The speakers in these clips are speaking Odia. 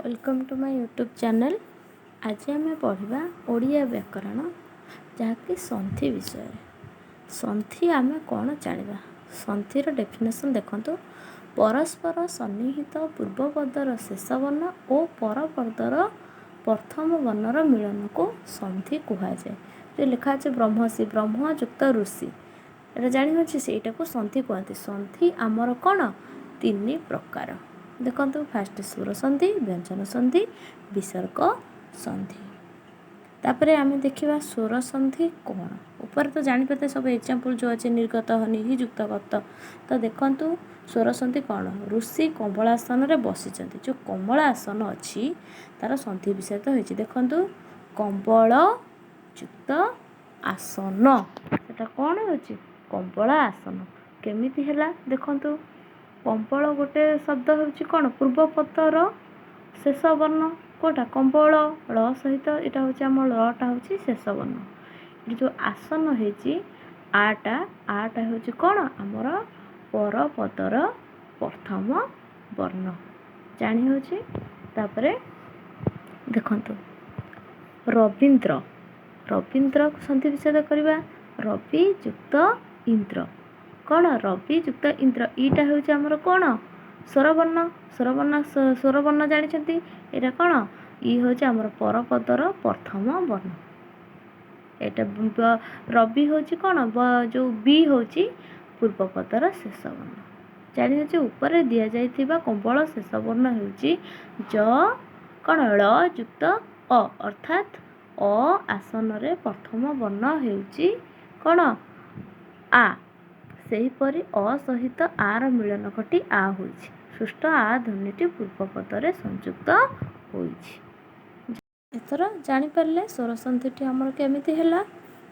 Welcome to my YouTube channel. आज आम पढ़ा ओडिया व्याकरण जहाँकि संधि विषय। संधि आम कौन जाना संधिर डेफिनेशन देखंतु। परस्पर सन्निहित पूर्वपदर शेष वर्ण और परपदर प्रथम वर्णर मिलन को संधि कहुए। जो लिखा है ब्रह्मसी ब्रह्म युक्त ऋषि एटा जानी से संधि कहते। संधि आमर कौन तीन प्रकार देखो। फास्ट सुर संधि, व्यंजन संधि, विसर्ग संधि। तापर आम देखा स्वर संधि कौन ऊपर तो जापारे सब एग्जाम्पल जो अच्छे निर्गत हनि युक्तगत। तो देखु स्वर संधि कौन ऋषि कमलासन में बसी जो कमलासन अच्छी तार संधि विषय तो होती। देखु कम्बल युक्त आसन सेटा कौन हो कम्बला आसन केमिति है देखु। कम्बल गोटे शब्द हूँ कौन पूर्वपदर शेष वर्ण कोटा कम्बल ल सहित यहाँ हूँ आम लटा हूँ शेष वर्ण। जो आसन होती आटा हूँ कौन आमर परपदर प्रथम वर्ण जानी हूँ। तापर देखु रवींद्र रवींद्र संधि विषय करवा। रवि युक्त इंद्र कौन रवि युक्त इंद्र ईटा हूँ आमर कौन स्वरवर्ण स्वरवर्ण जानते यहाँ कौन हूँ आमर परपदर प्रथम वर्ण। यहाँ रवि हूँ कौन जो बी हूँ पूर्वपदर शेष वर्ण जानी हूँ। ऊपर दि जा कम्बल शेष वर्ण हूँ ज कौन ल युक्त अ अर्थात अ आसन रे प्रथम वर्ण हूँ कौन आ सेहीपरि अ सहित आर मिलन घटी आ होइछि सुष्ट आ ध्वनिटी पूर्वपदरे संयुक्त होइछि। एथर जानिपारे स्वर संधिटी आमर केमिति हैला।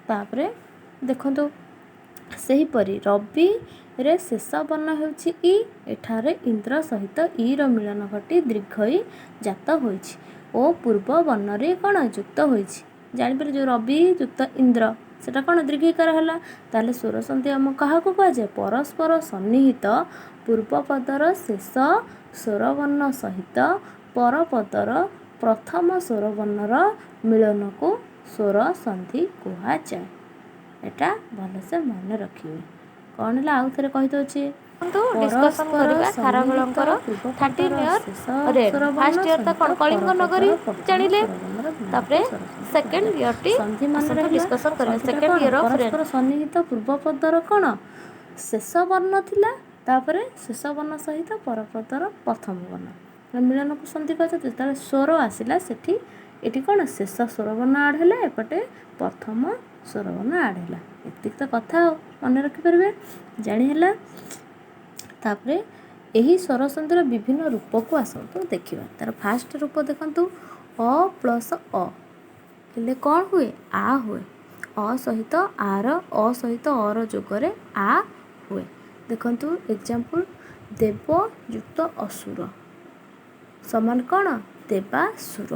तापरे देखंतु सेहीपरि रवि रे शेष वर्ण होइछि इ एठारे इंद्र सहित इ र मिलन घटी दीर्घ इ जात होइछि ओ पूर्व वर्ण रे कौन युक्त होइछि। जानिपारे जो रवि युक्त इंद्र सेटा कौन दीर्घिकार है। ताले स्वर संधि आम क्या कहुए परस्पर सन्निहित पूर्वपदर शेष स्वरवर्ण सहित परपदर प्रथम स्वरवर्णर मिलन को स्वर संधि कहुए। एटा भलसे मन रखिए कौन है आउ थे कहीदे डिस्कशन करबा खारवेलंकर 13 ईयर रेड फर्स्ट ईयर ता कोन कलिंग नगरी जानिले। तापरे सेकंड ईयर टी संधि मान डिस्कशन करबा सेकंड ईयर ऑफ रेड परस्पर सन्निहित पूर्वपदर कौन शेष वर्ण थिला तापरे शेष वर्ण सहित परपदर प्रथम वर्ण मिलन को संधि कहते। जो स्वर आसला सेठी एटी कौन शेष स्वरवर्ण आड है एपटे प्रथम स्वरवर्ण आड है। एतिक तो कथा मन रखिपारे जानीला। तापरे यही स्वर संधिर विभिन्न रूप को आसतु देखा। तार फास्ट रूप देखु अ प्लस अ हेले कौन हुए आ हुए अ सहित आर अ सहित अर जोगरे आ हुए। देखंतु एग्जाम्पल देव युक्त असुर समान कौन देवासुर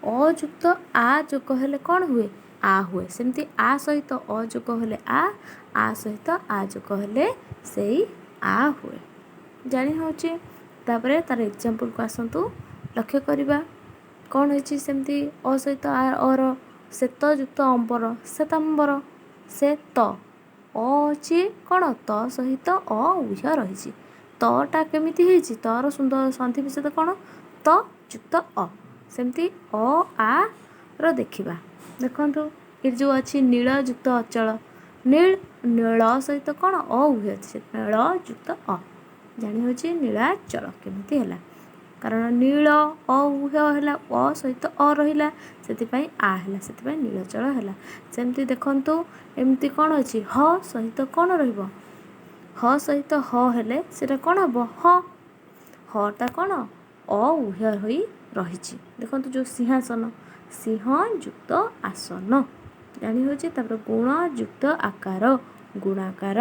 अयुक्त आ जोग हेले कौन हुए आ हुए। सेमती आ सहित अ जोग हेले आ सहित आ जोग हेले से आ हुए जानी होची। तापरे तार एग्जाम्पल को आसतु लक्ष्य करवा कौन होची सेमती अ सहित अर श्वेत युक्त अंबर श्वेतांबर से त अच्छी कौन त सहित अ उह रही तटा केमिति होइछि तर सुंदर संधि विषय कौन त युक्त अ सेमती अ आ र देखिबा। देखंतु ये जो अच्छी नील युक्त अचल नील नील सहित कौन अ उह अच्छे नील युक्त अ जानी होची नीलाचल केमिति हैला कारण नील अ उह है अ सहित अ रहिला सेतिपई आ हैला सेतिपई नीलाचल हैला। सेमती देखंतु एमती कौन अच्छी ह सहित कौन रहिबो ह सहित ह हेले सेटा कौन हबो हटा कौन अ उह होई रहिछि। देखंतु जो सिंहासन सिंह युक्त आसन जानी होची। तापर गुण युक्त आकार गुणाकार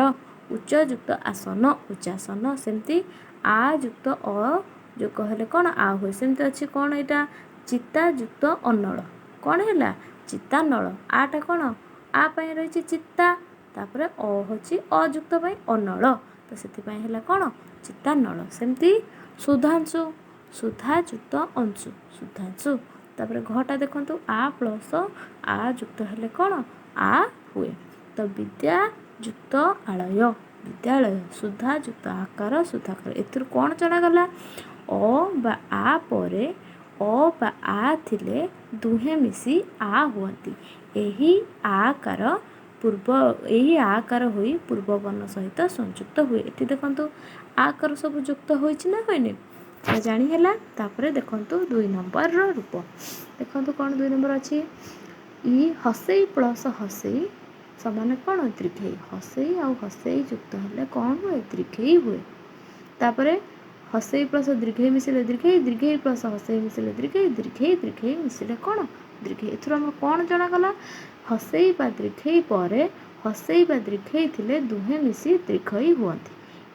उच्च युक्त आसन उच्चासन सेमती आ युक्त अ जो कहले कौन आ हुए। सेमती अच्छी कौन यहाँ चिता युक्त अनल कौन है चिता नल आटा कौन आ पाई रही चिता तापर अ होची अयुक्त पाई अनल तो से कौन चिता नल। सेमती सुधांशु ସୁଧା ଯୁକ୍ତ ଅଂଶୁ ସୁଧାଂଶୁ। ତାପରେ ଘଟା ଦେଖନ୍ତୁ ଆ ପ୍ଲସ୍ ଆ ଯୁକ୍ତ ହେଲେ କ'ଣ ଆ ହୁଏ। ତ ବିଦ୍ୟା ଯୁକ୍ତ ଆଳୟ ବିଦ୍ୟାଳୟ। ସୁଧା ଯୁକ୍ତ ଆକାର ସୁଧାକାର। ଏଥିରୁ କ'ଣ ଜଣାଗଲା ଅ ବା ଆ ପରେ ଅ ବା ଆ ଥିଲେ ଦୁହେଁ ମିଶି ଆ ହୁଅନ୍ତି। ଏହି ଆକାର ହୋଇ ପୂର୍ବ ବର୍ଣ୍ଣ ସହିତ ସଂଯୁକ୍ତ ହୁଏ। ଏଠି ଦେଖନ୍ତୁ ଆକାର ସବୁ ଯୁକ୍ତ ହୋଇଛି ନା ହୋଇନି ତ ଜାଣି ହେଲା। ତାପରେ ଦେଖନ୍ତୁ 2 ନମ୍ବରର ରୂପ ଦେଖନ୍ତୁ କ'ଣ 2 ନମ୍ବର ଅଛି ଇ ହସେଇ ପ୍ଲସ୍ ହସେଇ ସମାନ କ'ଣ ଦୀର୍ଘେଇ। ହସେଇ ଆଉ ହସେଇ ଯୁକ୍ତ ହେଲେ କ'ଣ ହୁଏ ଦୀର୍ଘେଇ ହୁଏ। ତାପରେ ହସେଇ ପ୍ଲସ୍ ଦୀର୍ଘେଇ ମିଶିଲେ ଦୀର୍ଘେଇ ଦୀର୍ଘେଇ ପ୍ଲସ୍ ହସେଇ ମିଶିଲେ ଦୀର୍ଘେଇ ଦୀର୍ଘେଇ ଦୀର୍ଘେଇ ମିଶିଲେ କ'ଣ ଦୀର୍ଘେଇ। ଏଥିରୁ ଆମର କ'ଣ ଜଣାଗଲା ହସେଇ ବା ଦୀର୍ଘେଇ ପରେ ହସେଇ ବା ଦୀର୍ଘେଇ ଥିଲେ ଦୁହେଁ ମିଶି ଦୀର୍ଘଇ ହୁଅନ୍ତି।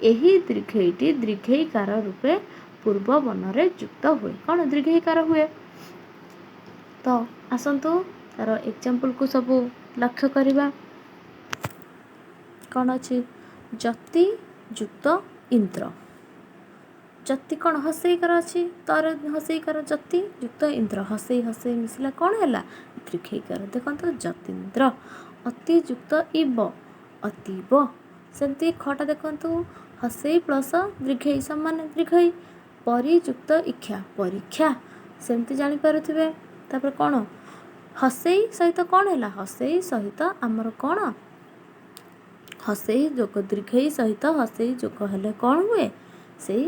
ଏହି ଦୀର୍ଘେଇଟି ଦୀର୍ଘେଇକାର ରୂପେ ପୂର୍ବ ବର୍ଣ୍ଣରେ ଯୁକ୍ତ ହୁଏ। କ'ଣ ଦୀର୍ଘେଇକାର ହୁଏ। ତ ଆସନ୍ତୁ ତାର ଏକ୍ଜାମ୍ପଲକୁ ସବୁ ଲକ୍ଷ୍ୟ କରିବା। କ'ଣ ଅଛି ଯତି ଯୁକ୍ତ ଇନ୍ଦ୍ର। ଯତି କ'ଣ ହସେଇକାର ଅଛି ତର ହସେଇକାର ଯତି ଯୁକ୍ତ ଇନ୍ଦ୍ର। ହସେଇ ହସେଇ ମିଶିଲା କ'ଣ ହେଲା ଦୀର୍ଘେଇକାର। ଦେଖନ୍ତୁ ଯତୀନ୍ଦ୍ର। ଅତି ଯୁକ୍ତ ଇବ ଅତୀବ। ସେମିତି ଖଟା ଦେଖନ୍ତୁ ହସେଇ ପ୍ଲସ୍ ଦୀର୍ଘେଇ ସମାନ ଦୀର୍ଘଇ। ପରି ଯୁକ୍ତ ଇକ୍ଷା ପରୀକ୍ଷା। ସେମିତି ଜାଣିପାରୁଥିବେ। ତାପରେ କ'ଣ ହସେଇ ସହିତ କ'ଣ ହେଲା ହସେଇ ସହିତ ଆମର କ'ଣ ହସେଇ ଯୋଗ ଦୀର୍ଘେଇ ସହିତ ହସେଇ ଯୋଗ ହେଲେ କ'ଣ ହୁଏ ସେଇ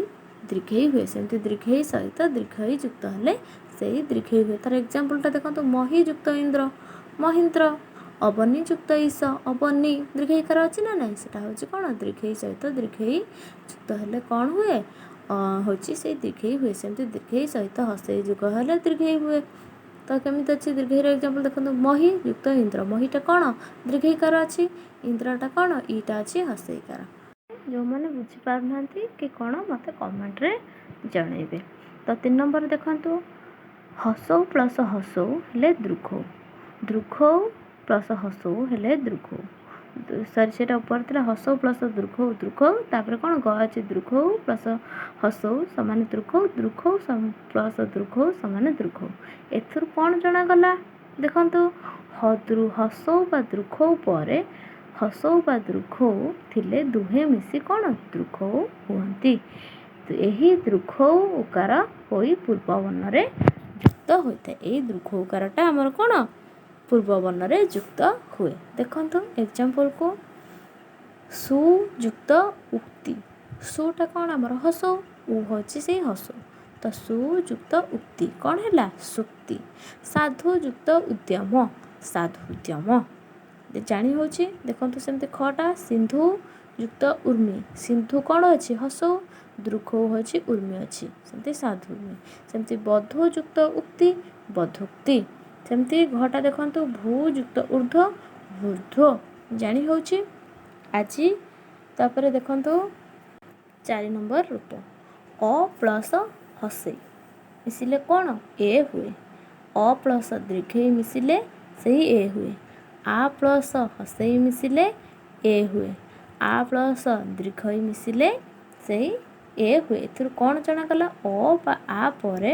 ଦୀର୍ଘେଇ ହୁଏ। ସେମିତି ଦୀର୍ଘେଇ ସହିତ ଦୀର୍ଘଇ ଯୁକ୍ତ ହେଲେ ସେଇ ଦୀର୍ଘେଇ ହୁଏ। ତାର ଏକ୍ଜାମ୍ପଲଟା ଦେଖନ୍ତୁ ମହି ଯୁକ୍ତ ଇନ୍ଦ୍ର ମହେନ୍ଦ୍ର। ଅବନି ଯୁକ୍ତ ଈଶ ଅବନି ଦୀର୍ଘଇକାର ଅଛି ନା ନାହିଁ ସେଟା ହେଉଛି କ'ଣ ଦୀର୍ଘେଇ ସହିତ ଦୀର୍ଘେଇ ଯୁକ୍ତ ହେଲେ କ'ଣ ହୁଏ ହେଉଛି ସେଇ ଦୀର୍ଘେଇ ହୁଏ। ସେମିତି ଦୀର୍ଘେଇ ସହିତ ହସେଇ ଯୁଗ ହେଲେ ଦୀର୍ଘେଇ ହୁଏ। ତ କେମିତି ଅଛି ଦୀର୍ଘେଇର ଏକ୍ଜାମ୍ପଲ ଦେଖନ୍ତୁ ମହି ଯୁକ୍ତ ଇନ୍ଦ୍ର। ମହିଟା କ'ଣ ଦୀର୍ଘଇକାର ଅଛି ଇନ୍ଦ୍ରଟା କ'ଣ ଇଟା ଅଛି ହସେଇକାର। ଯେଉଁମାନେ ବୁଝିପାରୁନାହାନ୍ତି କି କ'ଣ ମୋତେ କମେଣ୍ଟରେ ଜଣାଇବେ। ତ 3 ନମ୍ବର ଦେଖନ୍ତୁ ହସଉ ପ୍ଲସ୍ ହସଉ ହେଲେ ଦୃଘଉ। ଦୃଘଉ ପ୍ଲସ୍ ହସଉ ହେଲେ ଦୃଘଉ। ସରି ସେଇଟା ଉପରେ ଥିଲା ହସଉ ପ୍ଲସ୍ ଦୃଘଉ ଦୃଘଉ। ତାପରେ କ'ଣ ଗ ଅଛି ଦୃଘଉ ପ୍ଲସ୍ ହସଉ ସମାନ ଦୃଘଉ ଦୃଘଉ ପ୍ଲସ୍ ଦୃଘଉ ସମାନ ଦୃଘଉ। ଏଥିରୁ କ'ଣ ଜଣାଗଲା ଦେଖନ୍ତୁ ହସଉ ବା ଦୃଘଉ ପରେ ହସଉ ବା ଦୃଘଉ ଥିଲେ ଦୁହେଁ ମିଶି କ'ଣ ଦୃଘଉ ହୁଅନ୍ତି। ଏହି ଦୃଘଉ ଉକାର ହୋଇ ପୂର୍ବ ବର୍ଣ୍ଣରେ ଯୁକ୍ତ ହୋଇଥାଏ। ଏହି ଦୃଘଉ ଉକାରଟା ଆମର କ'ଣ ପୂର୍ବ ବର୍ଣ୍ଣରେ ଯୁକ୍ତ ହୁଏ। ଦେଖନ୍ତୁ ଏକ୍ଜାମ୍ପଲକୁ ସୁଯୁକ୍ତ ଉକ୍ତି। ସୁଟା କ'ଣ ଆମର ହସଉ ଉ ହେଉଛି ସେଇ ହସଉ। ତ ସୁଯୁକ୍ତ ଉକ୍ତି କ'ଣ ହେଲା ସୁକ୍ତି। ସାଧୁ ଯୁକ୍ତ ଉଦ୍ୟମ ସାଧୁ ଉଦ୍ୟମ ଜାଣି ହେଉଛି। ଦେଖନ୍ତୁ ସେମିତି ଖଟା ସିନ୍ଧୁ ଯୁକ୍ତ ଉର୍ମି। ସିନ୍ଧୁ କ'ଣ ଅଛି ହସଉ ଦୃଘଉ ହେଉଛି ଉର୍ମି ଅଛି ସେମିତି ସାଧୁ ଉର୍ମି। ସେମିତି ବଧୂ ଯୁକ୍ତ ଉକ୍ତି ବଧୁକ୍ତି। ସେମିତି ଘଟା ଦେଖନ୍ତୁ ଭୂ ଯୁକ୍ତ ଉର୍ଦ୍ଧ୍ୱ ଭୂର୍ଧ୍ୱ ଜାଣି ହେଉଛି ଆଜି। ତାପରେ ଦେଖନ୍ତୁ 4 ନମ୍ବର ରୂପ ଅ ପ୍ଲସ୍ ହସେଇ ମିଶିଲେ କ'ଣ ଏ ହୁଏ। ଅ ପ୍ଲସ୍ ଦୀର୍ଘେଇ ମିଶିଲେ ସେଇ ଏ ହୁଏ। ଆ ପ୍ଲସ୍ ହସେଇ ମିଶିଲେ ଏ ହୁଏ। ଆ ପ୍ଲସ୍ ଦୀର୍ଘଇ ମିଶିଲେ ସେଇ ଏ ହୁଏ। ଏଥିରୁ କ'ଣ ଜଣାଗଲା ଅ ବା ଆ ପରେ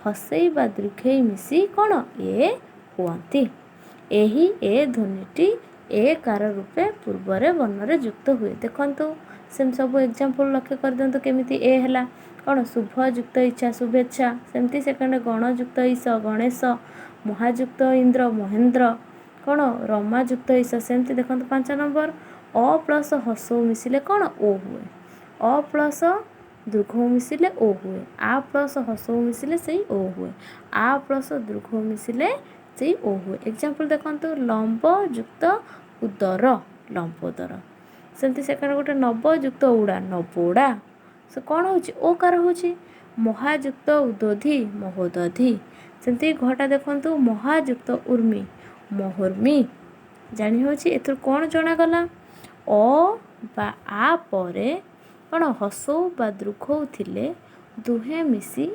ହସେଇ ବା ଦୀର୍ଘେଇ ମିଶି କ'ଣ ଏ ହୁଅନ୍ତି। ଏହି ଏ ଧ୍ୱନିଟି ଏ କାର ରୂପେ ପୂର୍ବରେ ବର୍ଣ୍ଣରେ ଯୁକ୍ତ ହୁଏ। ଦେଖନ୍ତୁ ସେମିତି ସବୁ ଏକ୍ଜାମ୍ପଲ ଲକ୍ଷ୍ୟ କରିଦିଅନ୍ତୁ କେମିତି ଏ ହେଲା କ'ଣ ଶୁଭ ଯୁକ୍ତ ଇଚ୍ଛା ଶୁଭେଚ୍ଛା। ସେମିତି ସେକେଣ୍ଡ ଗଣ ଯୁକ୍ତ ଈଶ ଗଣେଶ। ମହାଯୁକ୍ତ ଇନ୍ଦ୍ର ମହେନ୍ଦ୍ର। କ'ଣ ରମା ଯୁକ୍ତ ଈଶ। ସେମିତି ଦେଖନ୍ତୁ 5 ନମ୍ବର ଅ ପ୍ଲସ୍ ହସଉ ମିଶିଲେ କ'ଣ ଓ ହୁଏ। ଅ ପ୍ଲସ୍ ଦୀର୍ଘଉ ମିଶିଲେ ଓ ହୁଏ। ଆ ପ୍ଲସ୍ ହସଉ ମିଶିଲେ ସେଇ ଓ ହୁଏ। ଆ ପ୍ଲସ୍ ଦୀର୍ଘଉ ମିଶିଲେ ସେଇ ଓ ହୁଏ। ଏକ୍ଜାମ୍ପଲ ଦେଖନ୍ତୁ ଲମ୍ବ ଯୁକ୍ତ ଉଦର ଲମ୍ବୋଦର। ସେମିତି ସେକେଣ୍ଡ ଗୋଟେ ନବ ଯୁକ୍ତ ଉଡ଼ା ନବୋଡ଼ା। ସେ କ'ଣ ହେଉଛି ଓ କାର ହେଉଛି। ମହାଯୁକ୍ତ ଉଦୋଧି ମହୋଦଧି। ସେମିତି ଘଟା ଦେଖନ୍ତୁ ମହାଯୁକ୍ତ ଉର୍ମି ମହୋର୍ମି ଜାଣି ହେଉଛି। ଏଥିରୁ କ'ଣ ଜଣାଗଲା ଅ ବା ଆ ପରେ କ'ଣ ହସଉ ବା ଦୃଘଉ ଥିଲେ ଦୁହେଁ ମିଶି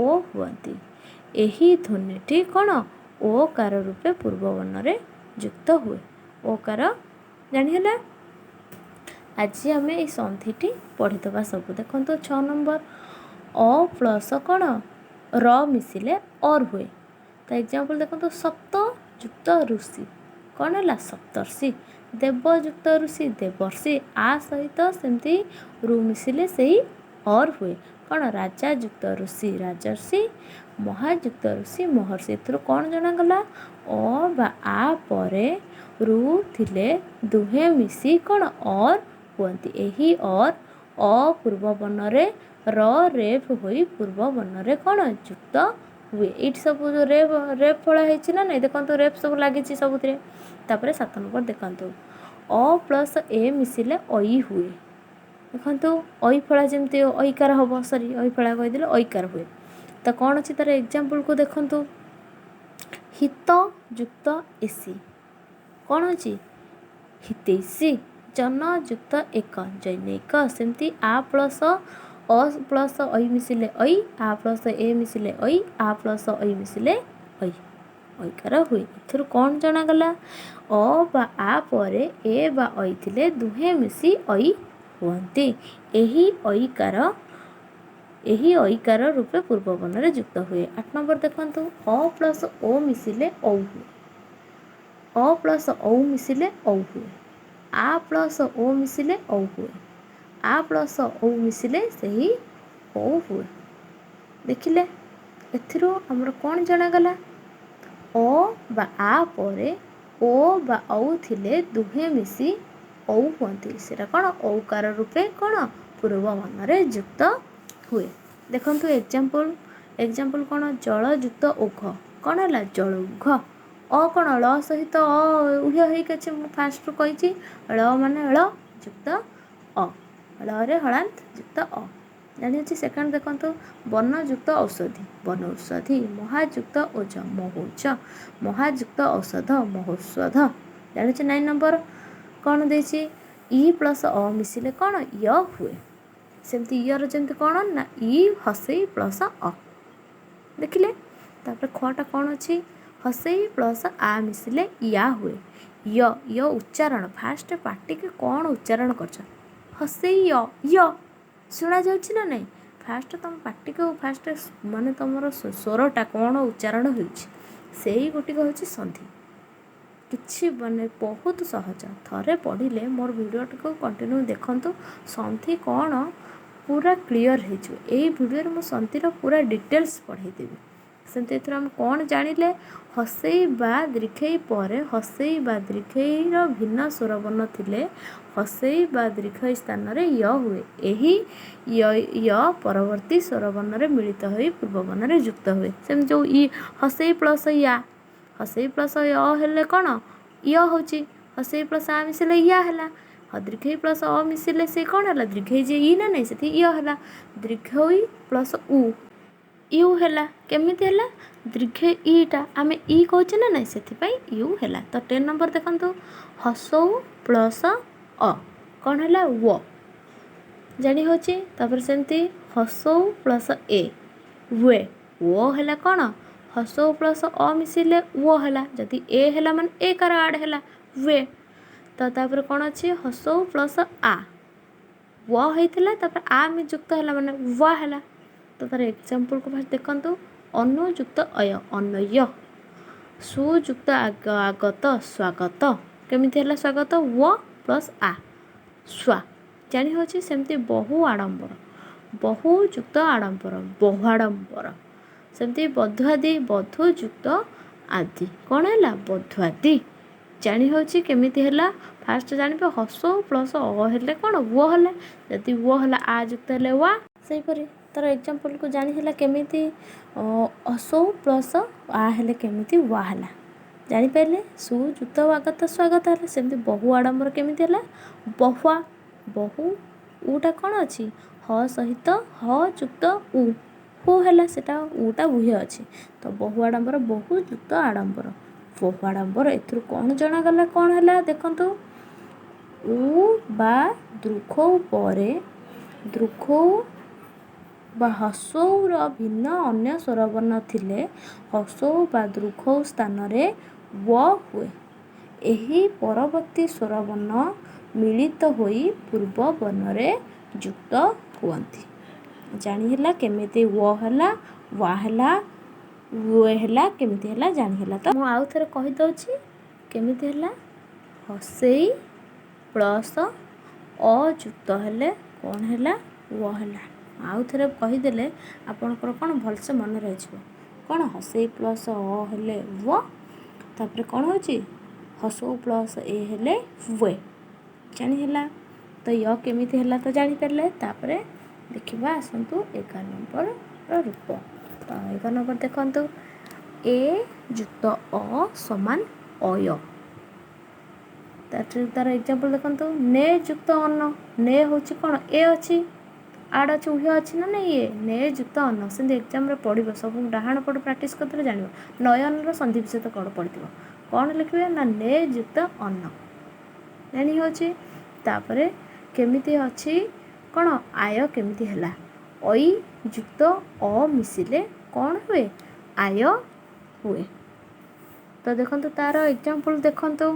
ଓ ହୁଅନ୍ତି। ଏହି ଧ୍ୱନିଟି କ'ଣ ଓ କାର ରୂପେ ପୂର୍ବ ବର୍ଣ୍ଣରେ ଯୁକ୍ତ ହୁଏ। ଓ କାର ଜାଣିହେଲା। ଆଜି ଆମେ ଏଇ ସନ୍ଧିଟି ପଢ଼ିଦେବା ସବୁ। ଦେଖନ୍ତୁ 6 ନମ୍ବର ଅ ପ୍ଲସ୍ କ'ଣ ର ମିଶିଲେ ଅର୍ ହୁଏ। ତ ଏକ୍ଜାମ୍ପଲ୍ ଦେଖନ୍ତୁ ସପ୍ତ ଯୁକ୍ତ ଋଷି କ'ଣ ହେଲା ସପ୍ତର୍ଷି। ଦେବ ଯୁକ୍ତ ଋଷି ଦେବର୍ଷି। ଆ ସହିତ ସେମିତି ରୁ ମିଶିଲେ ସେଇ ଅର୍ ହୁଏ। କ'ଣ ରାଜା ଯୁକ୍ତ ଋଷି ରାଜର୍ଷି। ମହାଯୁକ୍ତ ଋଷି ମହର୍ଷି। ଏଥିରୁ କ'ଣ ଜଣାଗଲା ଅ ବା ଆ ପରେ ରୁ ଥିଲେ ଦୁହେଁ ମିଶି କ'ଣ ଅର୍ ହୁଅନ୍ତି। ଏହି ଅର୍ ଅ ପୂର୍ବ ବର୍ଣ୍ଣରେ ର ରେଫ୍ ହୋଇ ପୂର୍ବ ବର୍ଣ୍ଣରେ କ'ଣ ଯୁକ୍ତ ହୁଏ। ଏଇଠି ସବୁ ରେଫ୍ ଫଳା ହେଇଛି ନା ନାଇଁ ଦେଖନ୍ତୁ ରେଫ୍ ସବୁ ଲାଗିଛି ସବୁଥିରେ। ତାପରେ 7 ନମ୍ବର ଦେଖନ୍ତୁ ଅ ପ୍ଲସ୍ ଏ ମିଶିଲେ ଐ ହୁଏ। ଦେଖନ୍ତୁ ଐ ଫଳା ଯେମିତି ଐକାର ହେବ ସରି ଐ ଫଳା କହିଦେଲେ ଐକାର ହୁଏ। ତ କ'ଣ ଅଛି ତା'ର ଏକ୍ଜାମ୍ପଲ୍କୁ ଦେଖନ୍ତୁ ହିତ ଯୁକ୍ତ ଏସି କ'ଣ ଅଛି ହିତୈଷୀ। ଜନ ଯୁକ୍ତ ଏକ ଜୈନିକ। ସେମିତି ଆ ପ୍ଲସ୍ ଅ ପ୍ଲସ୍ ଐ ମିଶିଲେ ଐ। ଆ ପ୍ଲସ୍ ଏ ମିଶିଲେ ଐ। ଆ ପ୍ଲସ୍ ଐ ମିଶିଲେ ଐ ଐକାର ହୁଏ। ଏଥିରୁ କ'ଣ ଜଣାଗଲା ଅ ବା ଆ ପରେ ଏ ବା ଐ ଥିଲେ ଦୁହେଁ ମିଶି ଐ ହୁଅନ୍ତି। ଏହି ଐକାର ରୂପେ ପୂର୍ବ ବର୍ଣ୍ଣରେ ଯୁକ୍ତ ହୁଏ। 8 ନମ୍ବର ଦେଖନ୍ତୁ ଅ ପ୍ଲସ୍ ଓ ମିଶିଲେ ଔ ହୁଏ। ଅ ପ୍ଲସ୍ ଔ ମିଶିଲେ ଔ ହୁଏ। ଆ ପ୍ଲସ୍ ଓ ମିଶିଲେ ଔ ହୁଏ। ଆ ପ୍ଲସ୍ ଔ ମିଶିଲେ ସେହି ଔ ହୁଏ। ଦେଖିଲେ ଏଥିରୁ ଆମର କ'ଣ ଜଣାଗଲା ଅ ବା ଆ ପରେ ଓ ବା ଔ ଥିଲେ ଦୁହେଁ ମିଶି ଔ ହୁଅନ୍ତି। ସେଇଟା କ'ଣ ଔକାର ରୂପେ କ'ଣ ପୂର୍ବ ବର୍ଣ୍ଣରେ ଯୁକ୍ତ ହୁଏ। ଦେଖନ୍ତୁ ଏକ୍ଜାମ୍ପଲ୍ କ'ଣ ଜଳ ଯୁକ୍ତ ଓଘ କ'ଣ ହେଲା ଜଳୌଘ। ଅ କ'ଣ ଳ ସହିତ ଉହ୍ୟ ହେଇକି ଅଛି ମୁଁ ଫାଷ୍ଟରୁ କହିଛି ଳ ମାନେ ଳ ଯୁକ୍ତ ଅ ଳରେ ହଳାନ୍ତ ଯୁକ୍ତ ଅ ଜାଣିଅଛି। ସେକେଣ୍ଡ ଦେଖନ୍ତୁ ବନ ଯୁକ୍ତ ଔଷଧି ବନୌଷଧି। ମହାଯୁକ୍ତ ଓଜ ମହୋଜ। ମହାଯୁକ୍ତ ଔଷଧ ମହୌଷଧ ଜାଣିଛି। 9 ନମ୍ବର କ'ଣ ଦେଇଛି ଇ ପ୍ଲସ୍ ଅ ମିଶିଲେ କ'ଣ ୟ ହୁଏ। ସେମିତି ଇୟର ଯେମିତି କ'ଣ ନା ଇ ହସେଇ ପ୍ଲସ୍ ଅ ଦେଖିଲେ। ତାପରେ ଖଟା କ'ଣ ଅଛି ହସେଇ ପ୍ଲସ୍ ଆ ମିଶିଲେ ୟା ହୁଏ। ୟ ଉଚ୍ଚାରଣ ଫାଷ୍ଟ ପାଟିକି କ'ଣ ଉଚ୍ଚାରଣ କରୁଛ ହସେଇ ୟ ଶୁଣାଯାଉଛି ନା ନାଇଁ। ଫାଷ୍ଟ ତୁମ ପାଟିକୁ ଫାଷ୍ଟ ମାନେ ତୁମର ସ୍ୱରଟା କ'ଣ ଉଚ୍ଚାରଣ ହେଉଛି ସେଇ ଗୋଟିକ ହେଉଛି ସନ୍ଧି। କିଛି ମାନେ ବହୁତ ସହଜ ଥରେ ପଢ଼ିଲେ ମୋର ଭିଡ଼ିଓଟିକୁ କଣ୍ଟିନ୍ୟୁ ଦେଖନ୍ତୁ ସନ୍ଧି କ'ଣ ପୁରା କ୍ଲିଅର୍ ହେଇଯିବ। ଏଇ ଭିଡ଼ିଓରେ ମୁଁ ସନ୍ଧିର ପୁରା ଡିଟେଲ୍ସ ପଢ଼େଇଦେବି। ସେମିତି ଏଥିରେ ଆମେ କ'ଣ ଜାଣିଲେ ହସେଇ ବା ଦୀର୍ଘେଇ ପରେ ହସେଇ ବା ଦୀର୍ଘେଇର ଭିନ୍ନ ସ୍ୱରବର୍ଣ୍ଣ ଥିଲେ ହସେଇ ବା ଦୀର୍ଘେଇ ସ୍ଥାନରେ ୟ ହୁଏ। ଏହି ୟ ପରବର୍ତ୍ତୀ ସ୍ୱରବର୍ଣ୍ଣରେ ମିଳିତ ହୋଇ ପୂର୍ବ ବର୍ଣ୍ଣରେ ଯୁକ୍ତ ହୁଏ। ସେମିତି ଯେଉଁ ହସେଇ ପ୍ଲସ୍ ୟା ହସେଇ ପ୍ଲସ୍ ୟ ହେଲେ କ'ଣ ୟ ହେଉଛି। ହସେଇ ପ୍ଲସ୍ ଆ ମିଶିଲେ ୟା ହେଲା। ଦୀର୍ଘେଇ ପ୍ଲସ୍ ଅ ମିଶିଲେ ସେ କ'ଣ ହେଲା ଦୀର୍ଘେଇ ଯେ ଇ ନା ନାହିଁ ସେଠି ୟ ହେଲା। ଦୀର୍ଘଇ ପ୍ଲସ୍ ୟୁ ହେଲା। କେମିତି ହେଲା ଦୀର୍ଘ ଇଟା ଆମେ ଇ କହୁଛେ ନା ନାହିଁ ସେଥିପାଇଁ ୟୁ ହେଲା। ତ 10 ନମ୍ବର ଦେଖନ୍ତୁ ହସଉ ପ୍ଲସ୍ ଅ କ'ଣ ହେଲା ୱ ଜାଣି ହେଉଛି। ତାପରେ ସେମିତି ହସଉ ପ୍ଲସ୍ ଏ ୱେ ଓ ହେଲା କ'ଣ ହସଉ ପ୍ଲସ୍ ଅ ମିଶିଲେ ଓ ହେଲା। ଯଦି ଏ ହେଲା ମାନେ ଏ କାର ଆଡ଼ ହେଲା ୱେ। ତ ତାପରେ କ'ଣ ଅଛି ହସଉ ପ୍ଲସ୍ ଆ ୱ ହେଇଥିଲା ତାପରେ ଆ ଯୁକ୍ତ ହେଲା ମାନେ ୱା ହେଲା। ତ ତାର ଏକ୍ଜାମ୍ପଲ୍କୁ ଫାଷ୍ଟ ଦେଖନ୍ତୁ ଅନୁଯୁକ୍ତ ଅୟ ଅନୟ। ସୁଯୁକ୍ତ ଆଗତ ସ୍ୱାଗତ। କେମିତି ହେଲା ସ୍ୱାଗତ ୱ ପ୍ଲସ୍ ଆ ସ୍ୱା ଜାଣି ହେଉଛି। ସେମିତି ବହୁ ଆଡ଼ମ୍ବର ବହୁ ଯୁକ୍ତ ଆଡ଼ମ୍ବର ବହୁ ଆଡ଼ମ୍ବର। ସେମିତି ବଧୂଆଦି ବଧୂ ଯୁକ୍ତ ଆଦି କ'ଣ ହେଲା ବଧୂଆଦି ଜାଣି ହେଉଛି। କେମିତି ହେଲା ଫାଷ୍ଟ ଜାଣିବେ ହସଉ ପ୍ଲସ୍ ଅ ହେଲେ କ'ଣ ୱ ହେଲା। ଯଦି ୱ ହେଲା ଆ ଯୁକ୍ତ ହେଲେ ୱା। ସେହିପରି ତାର ଏକ୍ଜାମ୍ପଲ୍କୁ ଜାଣି ହେଲା କେମିତି ହସଉ ପ୍ଲସ୍ ଆ ହେଲେ କେମିତି ୱା ହେଲା ଜାଣିପାରିଲେ। ସୁଯୁକ୍ତ ଆଗତ ସ୍ୱାଗତ ହେଲା। ସେମିତି ବହୁ ଆଡ଼ମ୍ବର କେମିତି ହେଲା ବହୁଆ। ବହୁ ଉଟା କ'ଣ ଅଛି ହ ସହିତ ହ ଯୁକ୍ତ ଉ ହୁ ହେଲା ସେଟା ଉଟା ଉହ୍ୟ ଅଛି। ତ ବହୁ ଆଡ଼ମ୍ବର ବହୁ ଯୁକ୍ତ ଆଡ଼ମ୍ବର ବହୁ ଆଡ଼ମ୍ବର। ଏଥିରୁ କ'ଣ ଜଣାଗଲା କ'ଣ ହେଲା ଦେଖନ୍ତୁ ଉ ବା ଦୃଘଉ ପରେ ଦୃଘଉ ବା ହସଉର ଭିନ୍ନ ଅନ୍ୟ ସ୍ୱରବର୍ଣ୍ଣ ଥିଲେ ହସଉ ବା ଦୃଘଉ ସ୍ଥାନରେ ୱ ହୁଏ। ଏହି ପରବର୍ତ୍ତୀ ସ୍ୱରବର୍ଣ୍ଣ ମିଳିତ ହୋଇ ପୂର୍ବ ବର୍ଣ୍ଣରେ ଯୁକ୍ତ ହୁଅନ୍ତି। ଜାଣି ହେଲା କେମିତି ୱ ହେଲା, ୱା ହେଲା, ୱେ ହେଲା, କେମିତି ହେଲା ଜାଣି ହେଲା। ତ ମୁଁ ଆଉ ଥରେ କହିଦେଉଛି କେମିତି ହେଲା। ହସେଇ ପ୍ଲସ୍ ଅ ଯୁକ୍ତ ହେଲେ କ'ଣ ହେଲା? ୱ ହେଲା। ଆଉ ଥରେ କହିଦେଲେ ଆପଣଙ୍କର କ'ଣ ଭଲସେ ମନେ ରହିଯିବ। କ'ଣ ହସେଇ ପ୍ଲସ୍ ଅ ହେଲେ ୱ, ତାପରେ କ'ଣ ହେଉଛି ହସଉ ପ୍ଲସ୍ ଏ ହେଲେ ୱେ, ଜାଣି ହେଲା। ତ ୟ କେମିତି ହେଲା ତ ଜାଣିପାରିଲେ। ତାପରେ ଦେଖିବା ଆସନ୍ତୁ 11 ନମ୍ବରର ରୂପ। ତ 11 ନମ୍ବର ଦେଖନ୍ତୁ ଏ ଯୁକ୍ତ ଅ ସମାନ ଅୟ। ତାର ଏକ୍ଜାମ୍ପଲ୍ ଦେଖନ୍ତୁ ନେ ଯୁକ୍ତ ଅନ୍ନ। ନେ ହେଉଛି କ'ଣ ଏ ଅଛି, ଆଡ଼ ଅଛି, ଉହ ଅଛି ନା ନାଇଁ ଏ ନେ ଯୁକ୍ତ ଅନ୍ନ। ସେମିତି ଏକ୍ଜାମ୍ରେ ପଡ଼ିବ ସବୁ ଡାହାଣ ପଟ ପ୍ରାକ୍ଟିସ୍ କରିଦେଲେ ଜାଣିବ। ନୟନର ସନ୍ଧି ବିଚ୍ଛେଦ କ'ଣ ପଡ଼ିଥିବ, କ'ଣ ଲେଖିବେ ନା ନେ ଯୁକ୍ତ ଅନ୍ନ ଜାଣି ହେଉଛି। ତାପରେ କେମିତି ଅଛି କ'ଣ ଆୟ କେମିତି ହେଲା। ଐ ଯୁକ୍ତ ଅ ମିଶିଲେ କ'ଣ ହୁଏ? ଆୟ ହୁଏ। ତ ଦେଖନ୍ତୁ ତାର ଏକ୍ଜାମ୍ପଲ୍ ଦେଖନ୍ତୁ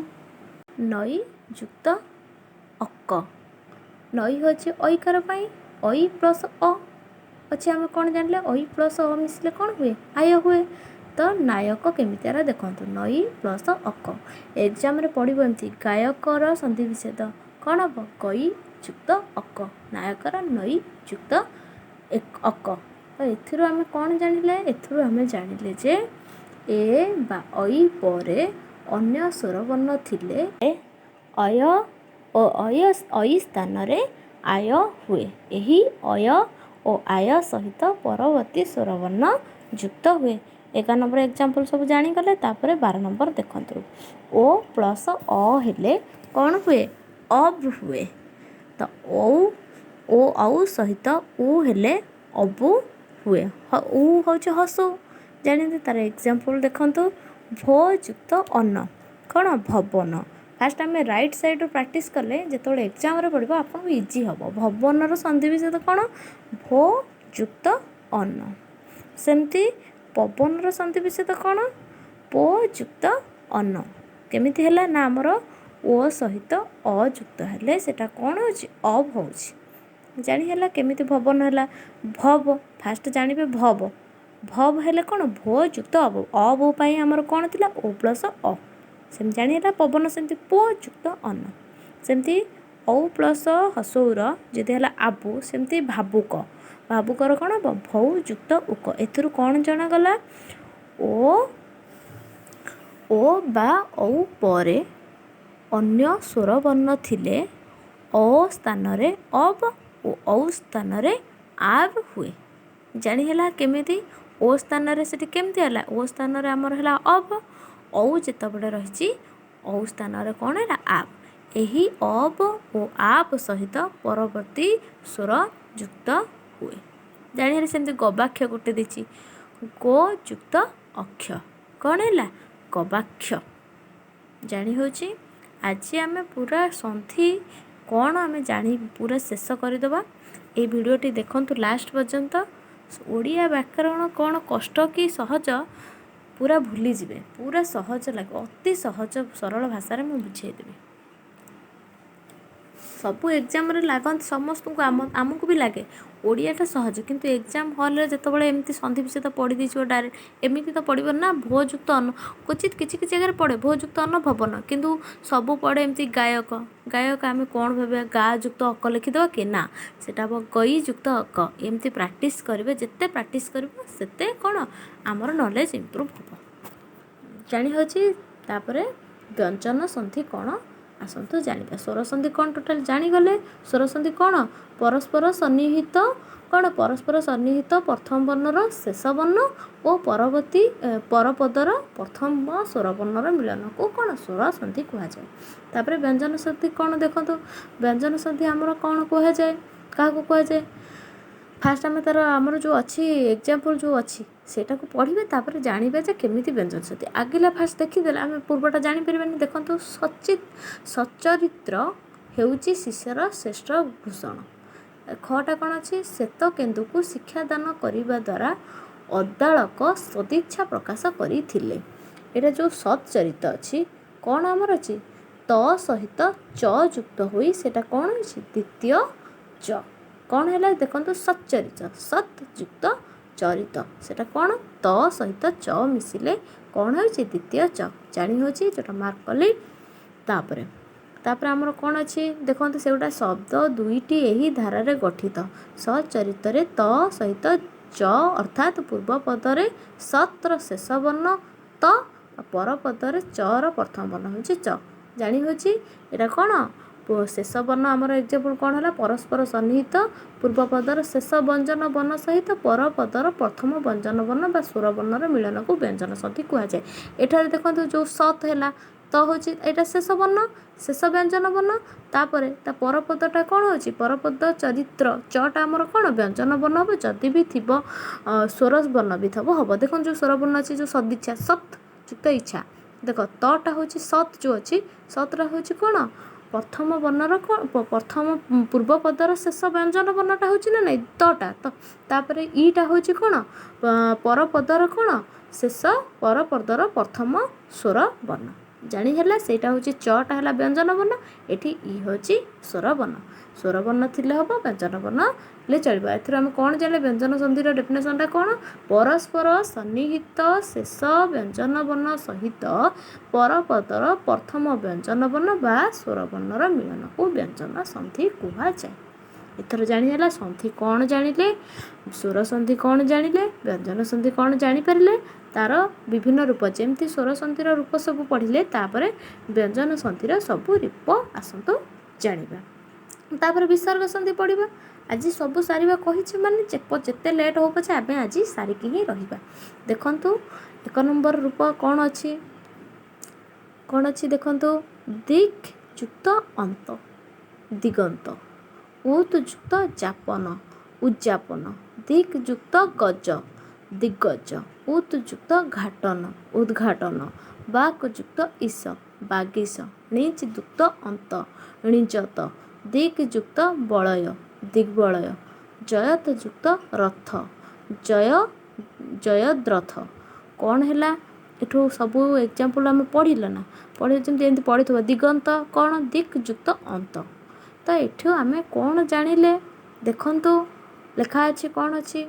ନଈ ଯୁକ୍ତ ଅକ। ନଈ ହେଉଛି ଐକାର ପାଇଁ, ଐ ପ୍ଲସ୍ ଅ ଅଛି। ଆମେ କ'ଣ ଜାଣିଲେ ଐ ପ୍ଲସ୍ ଅ ମିଶିଲେ କ'ଣ ହୁଏ? ଆୟ ହୁଏ। ତ ନାୟକ କେମିତି ହେଲା ଦେଖନ୍ତୁ ନଈ ପ୍ଲସ୍ ଅକ। ଏକ୍ଜାମ୍ରେ ପଡ଼ିବ ଏମିତି ଗାୟକର ସନ୍ଧି ବିଚ୍ଛେଦ କ'ଣ ହେବ? କଇ ଯୁକ୍ତ ଅକ। ନାୟକର ନଈ ଯୁକ୍ତ ଅକ। ତ ଏଥିରୁ ଆମେ କ'ଣ ଜାଣିଲେ? ଏଥିରୁ ଆମେ ଜାଣିଲେ ଯେ ଏ ବା ଐ ପରେ ଅନ୍ୟ ସ୍ୱରବର୍ଣ୍ଣ ଥିଲେ ଅୟ ଓ ଐ ସ୍ଥାନରେ ଆୟ ହୁଏ। ଏହି ଅୟ ଓ ଆୟ ସହିତ ପରବର୍ତ୍ତୀ ସ୍ୱରବର୍ଣ୍ଣ ଯୁକ୍ତ ହୁଏ। 11 ନମ୍ବର ଏକ୍ଜାମ୍ପଲ୍ ସବୁ ଜାଣିଗଲେ। ତାପରେ 12 ନମ୍ବର ଦେଖନ୍ତୁ ଓ ପ୍ଲସ୍ ଅ ହେଲେ କ'ଣ ହୁଏ? ଅବ୍ ହୁଏ। ତ ଓ ଔ ସହିତ ଉ ହେଲେ ଅବୁ ହୁଏ। ଉ ହେଉଛି ହସୁ ଜାଣିଛନ୍ତି। ତାର ଏକ୍ଜାମ୍ପଲ୍ ଦେଖନ୍ତୁ ଭୋ ଯୁକ୍ତ ଅନ୍ନ କ'ଣ? ଭବନ। ଫାଷ୍ଟ ଆମେ ରାଇଟ୍ ସାଇଡ଼୍ରୁ ପ୍ରାକ୍ଟିସ୍ କଲେ ଯେତେବେଳେ ଏକ୍ଜାମ୍ରେ ପଡ଼ିବ ଆପଣଙ୍କୁ ଇଜି ହେବ। ଭବନର ସନ୍ଧି ବିଚ୍ଛେଦ କ'ଣ? ଭୋ ଯୁକ୍ତ ଅନ୍ନ। ସେମିତି ପବନର ସନ୍ଧି ବିଚ୍ଛେଦ କ'ଣ? ପୋ ଯୁକ୍ତ ଅନ୍ନ। କେମିତି ହେଲା ନା ଆମର ଓ ସହିତ ଅ ଯୁକ୍ତ ହେଲେ ସେଇଟା କ'ଣ ହେଉଛି? ଅବ୍ ହେଉଛି। ଜାଣି ହେଲା କେମିତି ଭବନ ହେଲା। ଭବ ଫାଷ୍ଟ ଜାଣିବେ ଭବ। ଭବ ହେଲେ କ'ଣ? ଭୋ ଯୁକ୍ତ ଅବ। ଅବ ପାଇଁ ଆମର କ'ଣ ଥିଲା? ଓ ପ୍ଲସ୍ ଅ। ସେମିତି ଜାଣି ହେଲା ପବନ ସେମିତି ପୋ ଯୁକ୍ତ ଅନ୍ନ। ସେମିତି ଔ ପ୍ଲସ୍ ହସଉର ଯଦି ହେଲା ଆବୁ ସେମିତି ଭାବୁକ। ଭାବୁକର କ'ଣ ହେବ? ଭୌ ଯୁକ୍ତ ଉକ। ଏଥିରୁ କ'ଣ ଜଣାଗଲା? ଓ ବା ଔ ପରେ ଅନ୍ୟ ସ୍ୱରବର୍ଣ୍ଣ ଥିଲେ ଅ ସ୍ଥାନରେ ଅବ୍ ଓ ଔ ସ୍ଥାନରେ ଆବ୍ ହୁଏ। ଜାଣି ହେଲା କେମିତି? ଓ ସ୍ଥାନରେ ସେଠି କେମିତି ହେଲା? ଓ ସ୍ଥାନରେ ଆମର ହେଲା ଅବ୍, ଔ ଯେତେବେଳେ ରହିଛି ଔ ସ୍ଥାନରେ କ'ଣ ହେଲା? ଆବ୍। ଏହି ଅବ୍ ଓ ଆବ୍ ସହିତ ପରବର୍ତ୍ତୀ ସ୍ୱର ଯୁକ୍ତ ହୁଏ। ଜାଣିହେଲେ ସେମିତି ଗବାକ୍ଷ ଗୋଟେ ଦେଇଛି ଗୋ ଯୁକ୍ତ ଅକ୍ଷ କ'ଣ ହେଲା? ଗବାକ୍ଷ। ଜାଣି ହେଉଛି ଆଜି ଆମେ ପୁରା ସନ୍ଧି କ'ଣ ଆମେ ଜାଣି ପୁରା ଶେଷ କରିଦେବା। এই ଭିଡ଼ିଓଟି ଦେଖନ୍ତୁ ଲାଷ୍ଟ ପର୍ଯ୍ୟନ୍ତ। ଓଡ଼ିଆ ବ୍ୟାକରଣ କ'ଣ କଷ୍ଟ କି ସହଜ ପୁରା ଭୁଲିଯିବେ। ପୁରା ସହଜ ଲାଗେ, ଅତି ସହଜ ସରଳ ଭାଷାରେ ମୁଁ ବୁଝେଇଦେବି। ସବୁ ଏକ୍ଜାମ୍ରେ ଲାଗନ୍ତି ସମସ୍ତଙ୍କୁ, ଆମକୁ ବି ଲାଗେ ଓଡ଼ିଆଟା ସହଜ, କିନ୍ତୁ ଏକ୍ଜାମ୍ ହଲ୍ରେ ଯେତେବେଳେ ଏମିତି ସନ୍ଧି ବିଚ୍ଛେଦ ପଡ଼ିଦେଇଯିବ ଡାଇରେକ୍ଟ ଏମିତି ତ ପଡ଼ିବ ନା ଭୋ ଯୁକ୍ତ ଅନ୍ନ। କ୍ୱଚିତ୍ କିଛି କିଛି ଜାଗାରେ ପଡ଼େ ଭୋ ଯୁକ୍ତ ଅନ୍ନ ଭବନ, କିନ୍ତୁ ସବୁ ପଡ଼େ ଏମିତି ଗାୟକ। ଗାୟକ ଆମେ କ'ଣ ଭାବିବା? ଗା ଯୁକ୍ତ ଅକ ଲେଖିଦେବା କି? ନା, ସେଇଟା ହେବ ଗଇ ଯୁକ୍ତ ଅକ। ଏମିତି ପ୍ରାକ୍ଟିସ୍ କରିବେ, ଯେତେ ପ୍ରାକ୍ଟିସ୍ କରିବ ସେତେ କ'ଣ ଆମର ନଲେଜ୍ ଇମ୍ପ୍ରୁଭ୍ ହେବ। ଜାଣି ହେଉଛି। ତାପରେ ବ୍ୟଞ୍ଜନ ସନ୍ଧି କ'ଣ ଆସନ୍ତୁ ଜାଣିବା। ସ୍ୱର ସନ୍ଧି କ'ଣ ଟୋଟାଲ୍ ଜାଣିଗଲେ। ସ୍ୱର ସନ୍ଧି କ'ଣ? ପରସ୍ପର ସନ୍ନିହିତ କ'ଣ? ପରସ୍ପର ସନ୍ନିହିତ ପ୍ରଥମ ବର୍ଣ୍ଣର ଶେଷ ବର୍ଣ୍ଣ ଓ ପରବର୍ତ୍ତୀ ପରପଦର ପ୍ରଥମ ସ୍ୱରବର୍ଣ୍ଣର ମିଳନକୁ କ'ଣ ସ୍ୱର ସନ୍ଧି କୁହାଯାଏ। ତାପରେ ବ୍ୟଞ୍ଜନ ସନ୍ଧି କ'ଣ ଦେଖନ୍ତୁ। ବ୍ୟଞ୍ଜନ ସନ୍ଧି ଆମର କ'ଣ କୁହାଯାଏ? କାହାକୁ କୁହାଯାଏ? ଫାଷ୍ଟ ଆମେ ତାର ଆମର ଯେଉଁ ଅଛି ଏକ୍ଜାମ୍ପଲ୍ ଯେଉଁ ଅଛି ସେଇଟାକୁ ପଢ଼ିବେ, ତାପରେ ଜାଣିବେ ଯେ କେମିତି ବ୍ୟଞ୍ଜନ ସନ୍ଧି। ଆଗିଲା ଫାଷ୍ଟ ଦେଖିଦେଲେ ଆମେ ପୂର୍ବଟା ଜାଣିପାରିବାନି। ଦେଖନ୍ତୁ ସଚରିତ୍ର ହେଉଛି ଶିଷ୍ୟର ଶ୍ରେଷ୍ଠ ଭୂଷଣ। ଖଟା କ'ଣ ଅଛି? ଶ୍ଵେତ କେନ୍ଦୁକୁ ଶିକ୍ଷାଦାନ କରିବା ଦ୍ୱାରା ଅଦାଳକ ସଦିଚ୍ଛା ପ୍ରକାଶ କରିଥିଲେ। ଏଇଟା ଯେଉଁ ସଚ୍ଚରିତ ଅଛି କ'ଣ ଆମର ଅଛି? ତ ସହିତ ଚ ଯୁକ୍ତ ହୋଇ ସେଇଟା କ'ଣ ଅଛି? ଦ୍ୱିତୀୟ ଚ। କ'ଣ ହେଲା ଦେଖନ୍ତୁ ସच्ଚରିତ, ସତ୍ ଯୁକ୍ତ ଚରିତ, ସେଟା କ'ଣ ତ ସହିତ ଚ ମିଶିଲେ କ'ଣ ହେଉଛି ଦ୍ୱିତୀୟ ଚ, ଜାଣି ହେଉଛି ଯେଉଁଟା ମାର୍କ କଲି। ତାପରେ ଆମର କ'ଣ ଅଛି ଦେଖନ୍ତୁ, ସେଗୁଡ଼ା ଶବ୍ଦ ଦୁଇଟି ଏହି ଧାରାରେ ଗଠିତ। ସଚରିତରେ ତ ସହିତ ଚ ଅର୍ଥାତ୍ ପୂର୍ବ ପଦରେ ସତ୍ର ଶେଷ ବର୍ଣ୍ଣ ତ, ପର ପଦରେ ଚର ପ୍ରଥମ ବର୍ଣ୍ଣ ହେଉଛି ଚ, ଜାଣି ହେଉଛି ଏଇଟା କ'ଣ ଶେଷ ବର୍ଣ୍ଣ। ଆମର ଏକ୍ଜାମ୍ପଲ୍ କ'ଣ ହେଲା, ପରସ୍ପର ସନ୍ନିହିତ ପୂର୍ବ ପଦର ଶେଷ ବ୍ୟଞ୍ଜନ ବର୍ଣ୍ଣ ସହିତ ପର ପଦର ପ୍ରଥମ ବ୍ୟଞ୍ଜନ ବର୍ଣ୍ଣ ବା ସ୍ୱର ବର୍ଣ୍ଣର ମିଳନକୁ ବ୍ୟଞ୍ଜନ ସନ୍ଧି କୁହାଯାଏ। ଏଠାରେ ଦେଖନ୍ତୁ ଯେଉଁ ସତ୍ ହେଲା, ତ ହେଉଛି ଏଇଟା ଶେଷ ବର୍ଣ୍ଣ, ଶେଷ ବ୍ୟଞ୍ଜନ ବର୍ଣ୍ଣ। ତାପରେ ତା ପରପଦଟା କ'ଣ ହେଉଛି, ପରପଦ ଚରିତ୍ର, ଚଟା ଆମର କ'ଣ ବ୍ୟଞ୍ଜନ ବର୍ଣ୍ଣ ହେବ, ଯଦି ବି ଥିବ ସ୍ୱର ବର୍ଣ୍ଣ ବି ଥିବ ହେବ। ଦେଖନ୍ତୁ ଯେଉଁ ସ୍ୱର ବର୍ଣ୍ଣ ଅଛି, ଯେଉଁ ସଦିଚ୍ଛା ସତ୍ ଯୁକ୍ତ ଇଚ୍ଛା, ଦେଖ ତଟା ହେଉଛି ସତ୍, ଯେଉଁ ଅଛି ସତ୍ଟା ହେଉଛି କ'ଣ ପ୍ରଥମ ବର୍ଣ୍ଣର ପ୍ରଥମ ପୂର୍ବ ପଦର ଶେଷ ବ୍ୟଞ୍ଜନ ବର୍ଣ୍ଣଟା ହେଉଛି ନା ନାଇଁ ତଟା, ତ ତାପରେ ଇଟା ହେଉଛି କ'ଣ ପରପଦର କ'ଣ ଶେଷ ପରପଦର ପ୍ରଥମ ସ୍ୱର ବର୍ଣ୍ଣ, ଜାଣି ହେଲା। ସେଇଟା ହେଉଛି ଚଟା ହେଲା ବ୍ୟଞ୍ଜନ ବର୍ଣ୍ଣ, ଏଠି ଇ ହେଉଛି ସ୍ୱର ବର୍ଣ୍ଣ। ସ୍ୱର ବର୍ଣ୍ଣ ଥିଲେ ହେବ, ବ୍ୟଞ୍ଜନ ବର୍ଣ୍ଣ ହେଲେ ଚଳିବ। ଏଥିରୁ ଆମେ କ'ଣ ଜାଣିଲେ, ବ୍ୟଞ୍ଜନ ସନ୍ଧିର ଡେଫିନେସନ୍ଟା କ'ଣ, ପରସ୍ପର ସନ୍ନିହିତ ଶେଷ ବ୍ୟଞ୍ଜନ ବର୍ଣ୍ଣ ସହିତ ପରପଦର ପ୍ରଥମ ବ୍ୟଞ୍ଜନ ବର୍ଣ୍ଣ ବା ସ୍ୱର ବର୍ଣ୍ଣର ମିଳନକୁ ବ୍ୟଞ୍ଜନ ସନ୍ଧି କୁହାଯାଏ। ଏଥର ଜାଣି ହେଲା ସନ୍ଧି କ'ଣ ଜାଣିଲେ, ସ୍ୱର ସନ୍ଧି କ'ଣ ଜାଣିଲେ, ବ୍ୟଞ୍ଜନ ସନ୍ଧି କ'ଣ ଜାଣିପାରିଲେ, ତାର ବିଭିନ୍ନ ରୂପ, ଯେମିତି ସ୍ୱର ସନ୍ଧିର ରୂପ ସବୁ ପଢ଼ିଲେ, ତାପରେ ବ୍ୟଞ୍ଜନ ସନ୍ଧିର ସବୁ ରୂପ ଆସନ୍ତୁ ଜାଣିବା। ତାପରେ ବିସର୍ଗ ସନ୍ଧି ପଢ଼ିବା। ଆଜି ସବୁ ସାରିବା କହିଛି ମାନେ ଯେତେ ଲେଟ୍ ହଉ ପଛେ ଆମେ ଆଜି ସାରିକି ହିଁ ରହିବା। ଦେଖନ୍ତୁ 1 ନମ୍ବର ରୂପ କ'ଣ ଅଛି, ଦେଖନ୍ତୁ ଦିକ୍ ଯୁକ୍ତ ଅନ୍ତ, ଦିଗନ୍ତ, ଉତ୍ ଯୁକ୍ତ ଯାପନ, ଉଜ୍ଜାପନ, ଦିକ୍ ଯୁକ୍ତ ଗଜ, ଦିଗ୍ଗଜ, ଉତ୍ ଯୁକ୍ତ ଘାଟନ, ଉଦ୍ଘାଟନ, ବାକ୍ ଯୁକ୍ତ ଇସ, ବାଗିସ, ଣିଚ୍ ଯୁକ୍ତ ଅନ୍ତ, ଣିଜତ, ଦିକ୍ ଯୁକ୍ତ ବଳୟ, ଦିଗ୍ବଳୟ, ଜୟତ ଯୁକ୍ତ ରଥ, ଜୟଦ୍ରଥ। କ'ଣ ହେଲା ଏଠୁ ସବୁ ଏକ୍ଜାମ୍ପଲ୍ ଆମେ ପଢ଼ିଲେ ନା, ଯେମିତି ପଢ଼ିଥିବ ଦିଗନ୍ତ କ'ଣ ଦିକ୍ ଯୁକ୍ତ ଅନ୍ତ। ତ ଏଠୁ ଆମେ କ'ଣ ଜାଣିଲେ ଦେଖନ୍ତୁ, ଲେଖା ଅଛି କ'ଣ ଅଛି,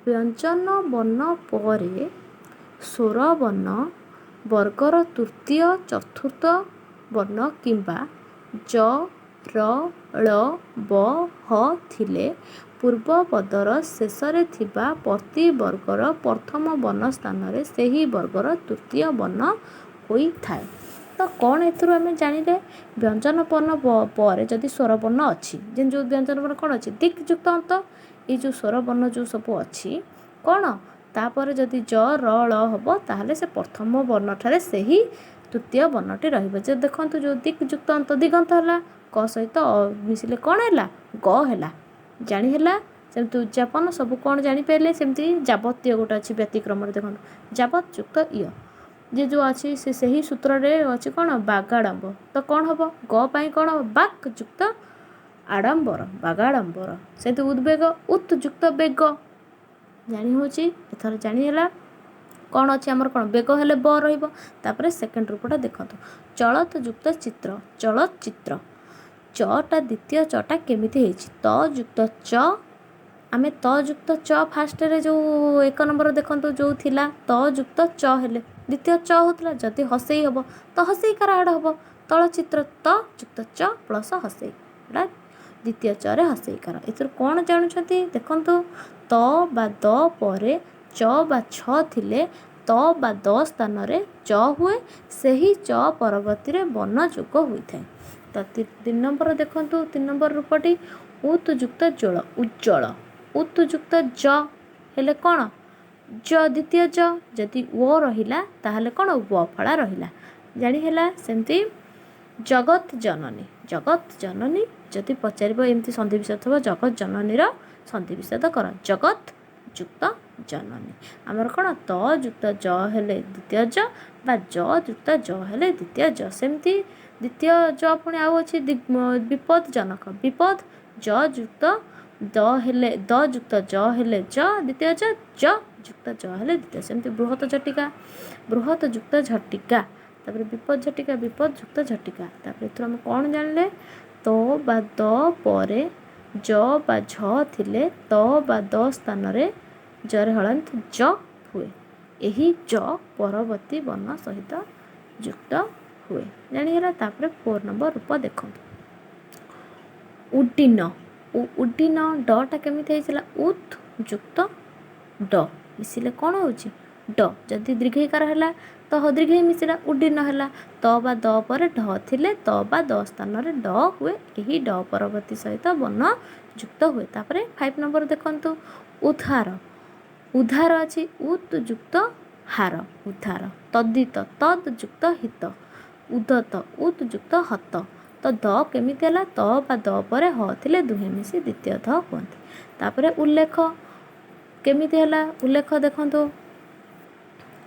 ବ୍ୟଞ୍ଜନ ବର୍ଣ୍ଣ ପରେ ସ୍ୱର ବର୍ଣ୍ଣ ବର୍ଗର ତୃତୀୟ ଚତୁର୍ଥ ବର୍ଣ୍ଣ କିମ୍ବା ଜ ର ଳ ବ ହ ଥିଲେ ପୂର୍ବ ପଦର ଶେଷରେ ଥିବା ପ୍ରତି ବର୍ଗର ପ୍ରଥମ ବର୍ଣ୍ଣ ସ୍ଥାନରେ ସେହି ବର୍ଗର ତୃତୀୟ ବର୍ଣ୍ଣ ହୋଇଥାଏ। ତ କ'ଣ ଏଥିରୁ ଆମେ ଜାଣିଲେ, ବ୍ୟଞ୍ଜନ ବର୍ଣ୍ଣ ପରେ ଯଦି ସ୍ୱର ବର୍ଣ୍ଣ ଅଛି, ଯେଉଁ ବ୍ୟଞ୍ଜନ ବର୍ଣ୍ଣ କ'ଣ ଅଛି ଦିକ୍ ଯୁକ୍ତ ଅନ୍ତ, ଏଇ ଯେଉଁ ସ୍ୱର ବର୍ଣ୍ଣ ଯେଉଁ ସବୁ ଅଛି କ'ଣ, ତାପରେ ଯଦି ଜ ର ଳ ହେବ ତାହେଲେ ସେ ପ୍ରଥମ ବର୍ଣ୍ଣଠାରେ ସେହି ତୃତୀୟ ବର୍ଣ୍ଣଟି ରହିବ। ଯେ ଦେଖନ୍ତୁ ଯେଉଁ ଦିକ୍ ଯୁକ୍ତ ଅନ୍ତ ଦିଗନ୍ତ ହେଲା, କ ସହିତ ମିଶିଲେ କ'ଣ ହେଲା, ଗ ହେଲା, ଜାଣି ହେଲା। ସେମିତି ଉଜ୍ଜାପନ ସବୁ କ'ଣ ଜାଣିପାରିଲେ, ସେମିତି ଯାବତୀୟ ଗୋଟେ ଅଛି ବ୍ୟତିକ୍ରମରେ, ଦେଖନ୍ତୁ ଯାବତ ଯୁକ୍ତ ଇୟ, ଯେ ଯେଉଁ ଅଛି ସେହି ସୂତ୍ରରେ ଅଛି କ'ଣ ବାଗାଡ଼ମ୍ବ, ତ କ'ଣ ହେବ ଗ ପାଇଁ କ'ଣ ବାକ୍ ଯୁକ୍ତ ଆଡ଼ମ୍ବର, ବାଗାଡ଼ମ୍ବର, ସେମିତି ଉଦ୍ବେଗ, ଉତ୍ ଯୁକ୍ତ ବେଗ, ଜାଣି ହେଉଛି। ଏଥର ଜାଣି ହେଲା କ'ଣ ଅଛି ଆମର, କ'ଣ ବେଗ ହେଲେ ବ ରହିବ। ତାପରେ ସେକେଣ୍ଡ ରୂପଟା ଦେଖନ୍ତୁ, ଚଳତ ଯୁକ୍ତ ଚିତ୍ର, ଚଳତ ଚିତ୍ର, ଚଟା ଦ୍ୱିତୀୟ ଚଟା କେମିତି ହେଇଛି, ତ ଯୁକ୍ତ ଚ, ଆମେ ତ ଯୁକ୍ତ ଚ ଫାଷ୍ଟରେ ଯେଉଁ 1 ନମ୍ବର ଦେଖନ୍ତୁ ଯେଉଁ ଥିଲା ତ ଯୁକ୍ତ ଚ ହେଲେ ଦ୍ୱିତୀୟ ଚ ହେଉଥିଲା, ଯଦି ହସେଇ ହେବ ତ ହସେଇ କାର ଆଡ଼ ହେବ, ତଳଚିତ୍ର ତ ଯୁକ୍ତ ଚ ପ୍ଲସ୍ ହସେଇ, ଏଇଟା ଦ୍ୱିତୀୟ ଚରେ ହସେଇ କାର। ଏଥିରୁ କ'ଣ ଜାଣୁଛନ୍ତି ଦେଖନ୍ତୁ, ତ ବା ଦ ପରେ ଚ ବା ଛ ଥିଲେ ତ ବା ଦ ସ୍ଥାନରେ ଚ ହୁଏ, ସେହି ଚ ପରବର୍ତ୍ତୀରେ ବର୍ଣ୍ଣ ଯୋଗ ହୋଇଥାଏ। ତ 3 ନମ୍ବର ଦେଖନ୍ତୁ, 3 ନମ୍ବର ରୂପଟି ଉତ୍ ଯୁକ୍ତ ଜଳ, ଉଜ୍ଜଳ, ଉତ୍ ଯୁକ୍ତ ଜ ହେଲେ କ'ଣ ଜ ଦ୍ୱିତୀୟ ଜ, ଯଦି ଓ ରହିଲା ତାହେଲେ କ'ଣ ବ ଫଳା ରହିଲା, ଜାଣି ହେଲା। ସେମିତି ଜଗତ ଜନନୀ, ଜଗତ ଜନନୀ ଯଦି ପଚାରିବ ଏମିତି ସନ୍ଧିବିଚ୍ଛେଦ ଥିବ, ଜଗତ ଜନନୀର ସନ୍ଧିବିଚ୍ଛେଦ କର, ଜଗତ ଯୁକ୍ତ ଜନନୀ। ଆମର କ'ଣ ତ ଯୁକ୍ତ ଜ ହେଲେ ଦ୍ୱିତୀୟ ଜ ବା ଜ ଯୁକ୍ତ ଜ ହେଲେ ଦ୍ୱିତୀୟ ଜ, ସେମିତି ଦ୍ୱିତୀୟ ଜ ପୁଣି ଆଉ ଅଛି ବିପଦ ଜନକ, ବିପଦ ଜ ଯୁକ୍ତ ଦ ହେଲେ ଦ ଯୁକ୍ତ ଜ ହେଲେ ଜ ଦ୍ୱିତୀୟ ଜ, ଜ ଯୁକ୍ତ ଜ ହେଲେ ଦ୍ୱିତୀୟ, ସେମିତି ବୃହତ ଝଟିକା, ବୃହତ ଯୁକ୍ତ ଝଟିକା, ତାପରେ ବିପଦ ଝଟିକା, ବିପଦ ଯୁକ୍ତ ଝଟିକା। ତାପରେ ଏଥିରୁ ଆମେ କ'ଣ ଜାଣିଲେ, ତ ବା ଦ ପରେ ଜ ବା ଝ ଥିଲେ ତ ବା ଦ ସ୍ଥାନରେ ଜରେ ହଳନ୍ତି ଜ ହୁଏ। ଏହି ଜ ପରବର୍ତ୍ତୀ ବର୍ଣ୍ଣ ସହିତ ଯୁକ୍ତ ହୁଏ। ଜାଣିଗଲା। ତାପରେ 4 ନମ୍ବର ରୂପ ଦେଖନ୍ତୁ। ଉଡ୍ଡୀନ। ଉଡ୍ଡୀନ ଡଟା କେମିତି ହେଇଥିଲା? ଉତ୍ ଯୁକ୍ତ ଡ ମିଶିଲେ କ'ଣ ହେଉଛି? ଡ। ଯଦି ଦୀର୍ଘଇକାର ହେଲା ତ ଦୀର୍ଘଇ ମିଶିଲା ଉଡ୍ଡୀନ ହେଲା। ତ ବା ଦ ପରେ ଢ ଥିଲେ ତ ବା ଦ ସ୍ଥାନରେ ଡ ହୁଏ। ଏହି ଡ ପରବର୍ତ୍ତୀ ସହିତ ବର୍ଣ୍ଣ ଯୁକ୍ତ ହୁଏ। ତାପରେ 5 ନମ୍ବର ଦେଖନ୍ତୁ। ଉଦ୍ଧାର। ଉଦ୍ଧାର ଅଛି ଉତ୍ ଯୁକ୍ତ ହାର ଉଦ୍ଧାର। ତଦ୍ଦିତ ତଦ୍ ଯୁକ୍ତ ହିତ। ଉଦ୍ଧତ ଉତ୍ ଯୁକ୍ତ ହତ। ତ ଦ କେମିତି ହେଲା? ତ ବା ଦ ପରେ ହ ଥିଲେ ଦୁହେଁ ମିଶି ଦ୍ୱିତୀୟ ଧ ହୁଅନ୍ତି। ତାପରେ ଉଲ୍ଲେଖ କେମିତି ହେଲା? ଉଲ୍ଲେଖ ଦେଖନ୍ତୁ।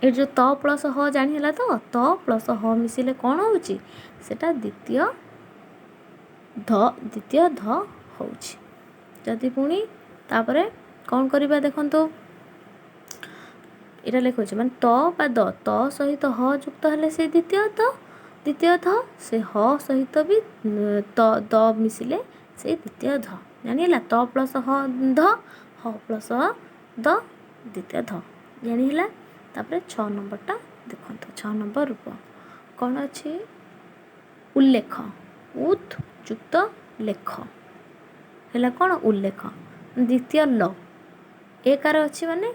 ଏ ଯେଉଁ ତ ପ୍ଲସ୍ ହ ଜାଣି ହେଲା ତ ପ୍ଲସ୍ ହ ମିଶିଲେ କ'ଣ ହେଉଛି? ସେଟା ଦ୍ୱିତୀୟ ଧ ହେଉଛି। ଯଦି ପୁଣି ତାପରେ କ'ଣ କରିବା ଦେଖନ୍ତୁ। ଏଇଟା ଲେଖୁଛି ମାନେ ତ ବା ଦ ତ ସହିତ ହ ଯୁକ୍ତ ହେଲେ ସେ ଦ୍ୱିତୀୟ ଧ ସେ ହ ସହିତ ବି ଦ ମିଶିଲେ ସେଇ ଦ୍ୱିତୀୟ ଧ। ଜାଣିହେଲା। ତ ପ୍ଲସ୍ ହ ଧ ହ ପ୍ଲସ୍ ଦ ଦ୍ୱିତୀୟ ଧ ଜାଣିହେଲା। ତାପରେ 6 ନମ୍ବରଟା ଦେଖନ୍ତୁ। 6 ନମ୍ବର ରୂପ କ'ଣ ଅଛି? ଉଲ୍ଲେଖ। ଉତ୍ ଯୁକ୍ତ ଲେଖ ହେଲା କ'ଣ? ଉଲ୍ଲେଖ। ଦ୍ୱିତୀୟ ଲ ଏକାର ଅଛି ମାନେ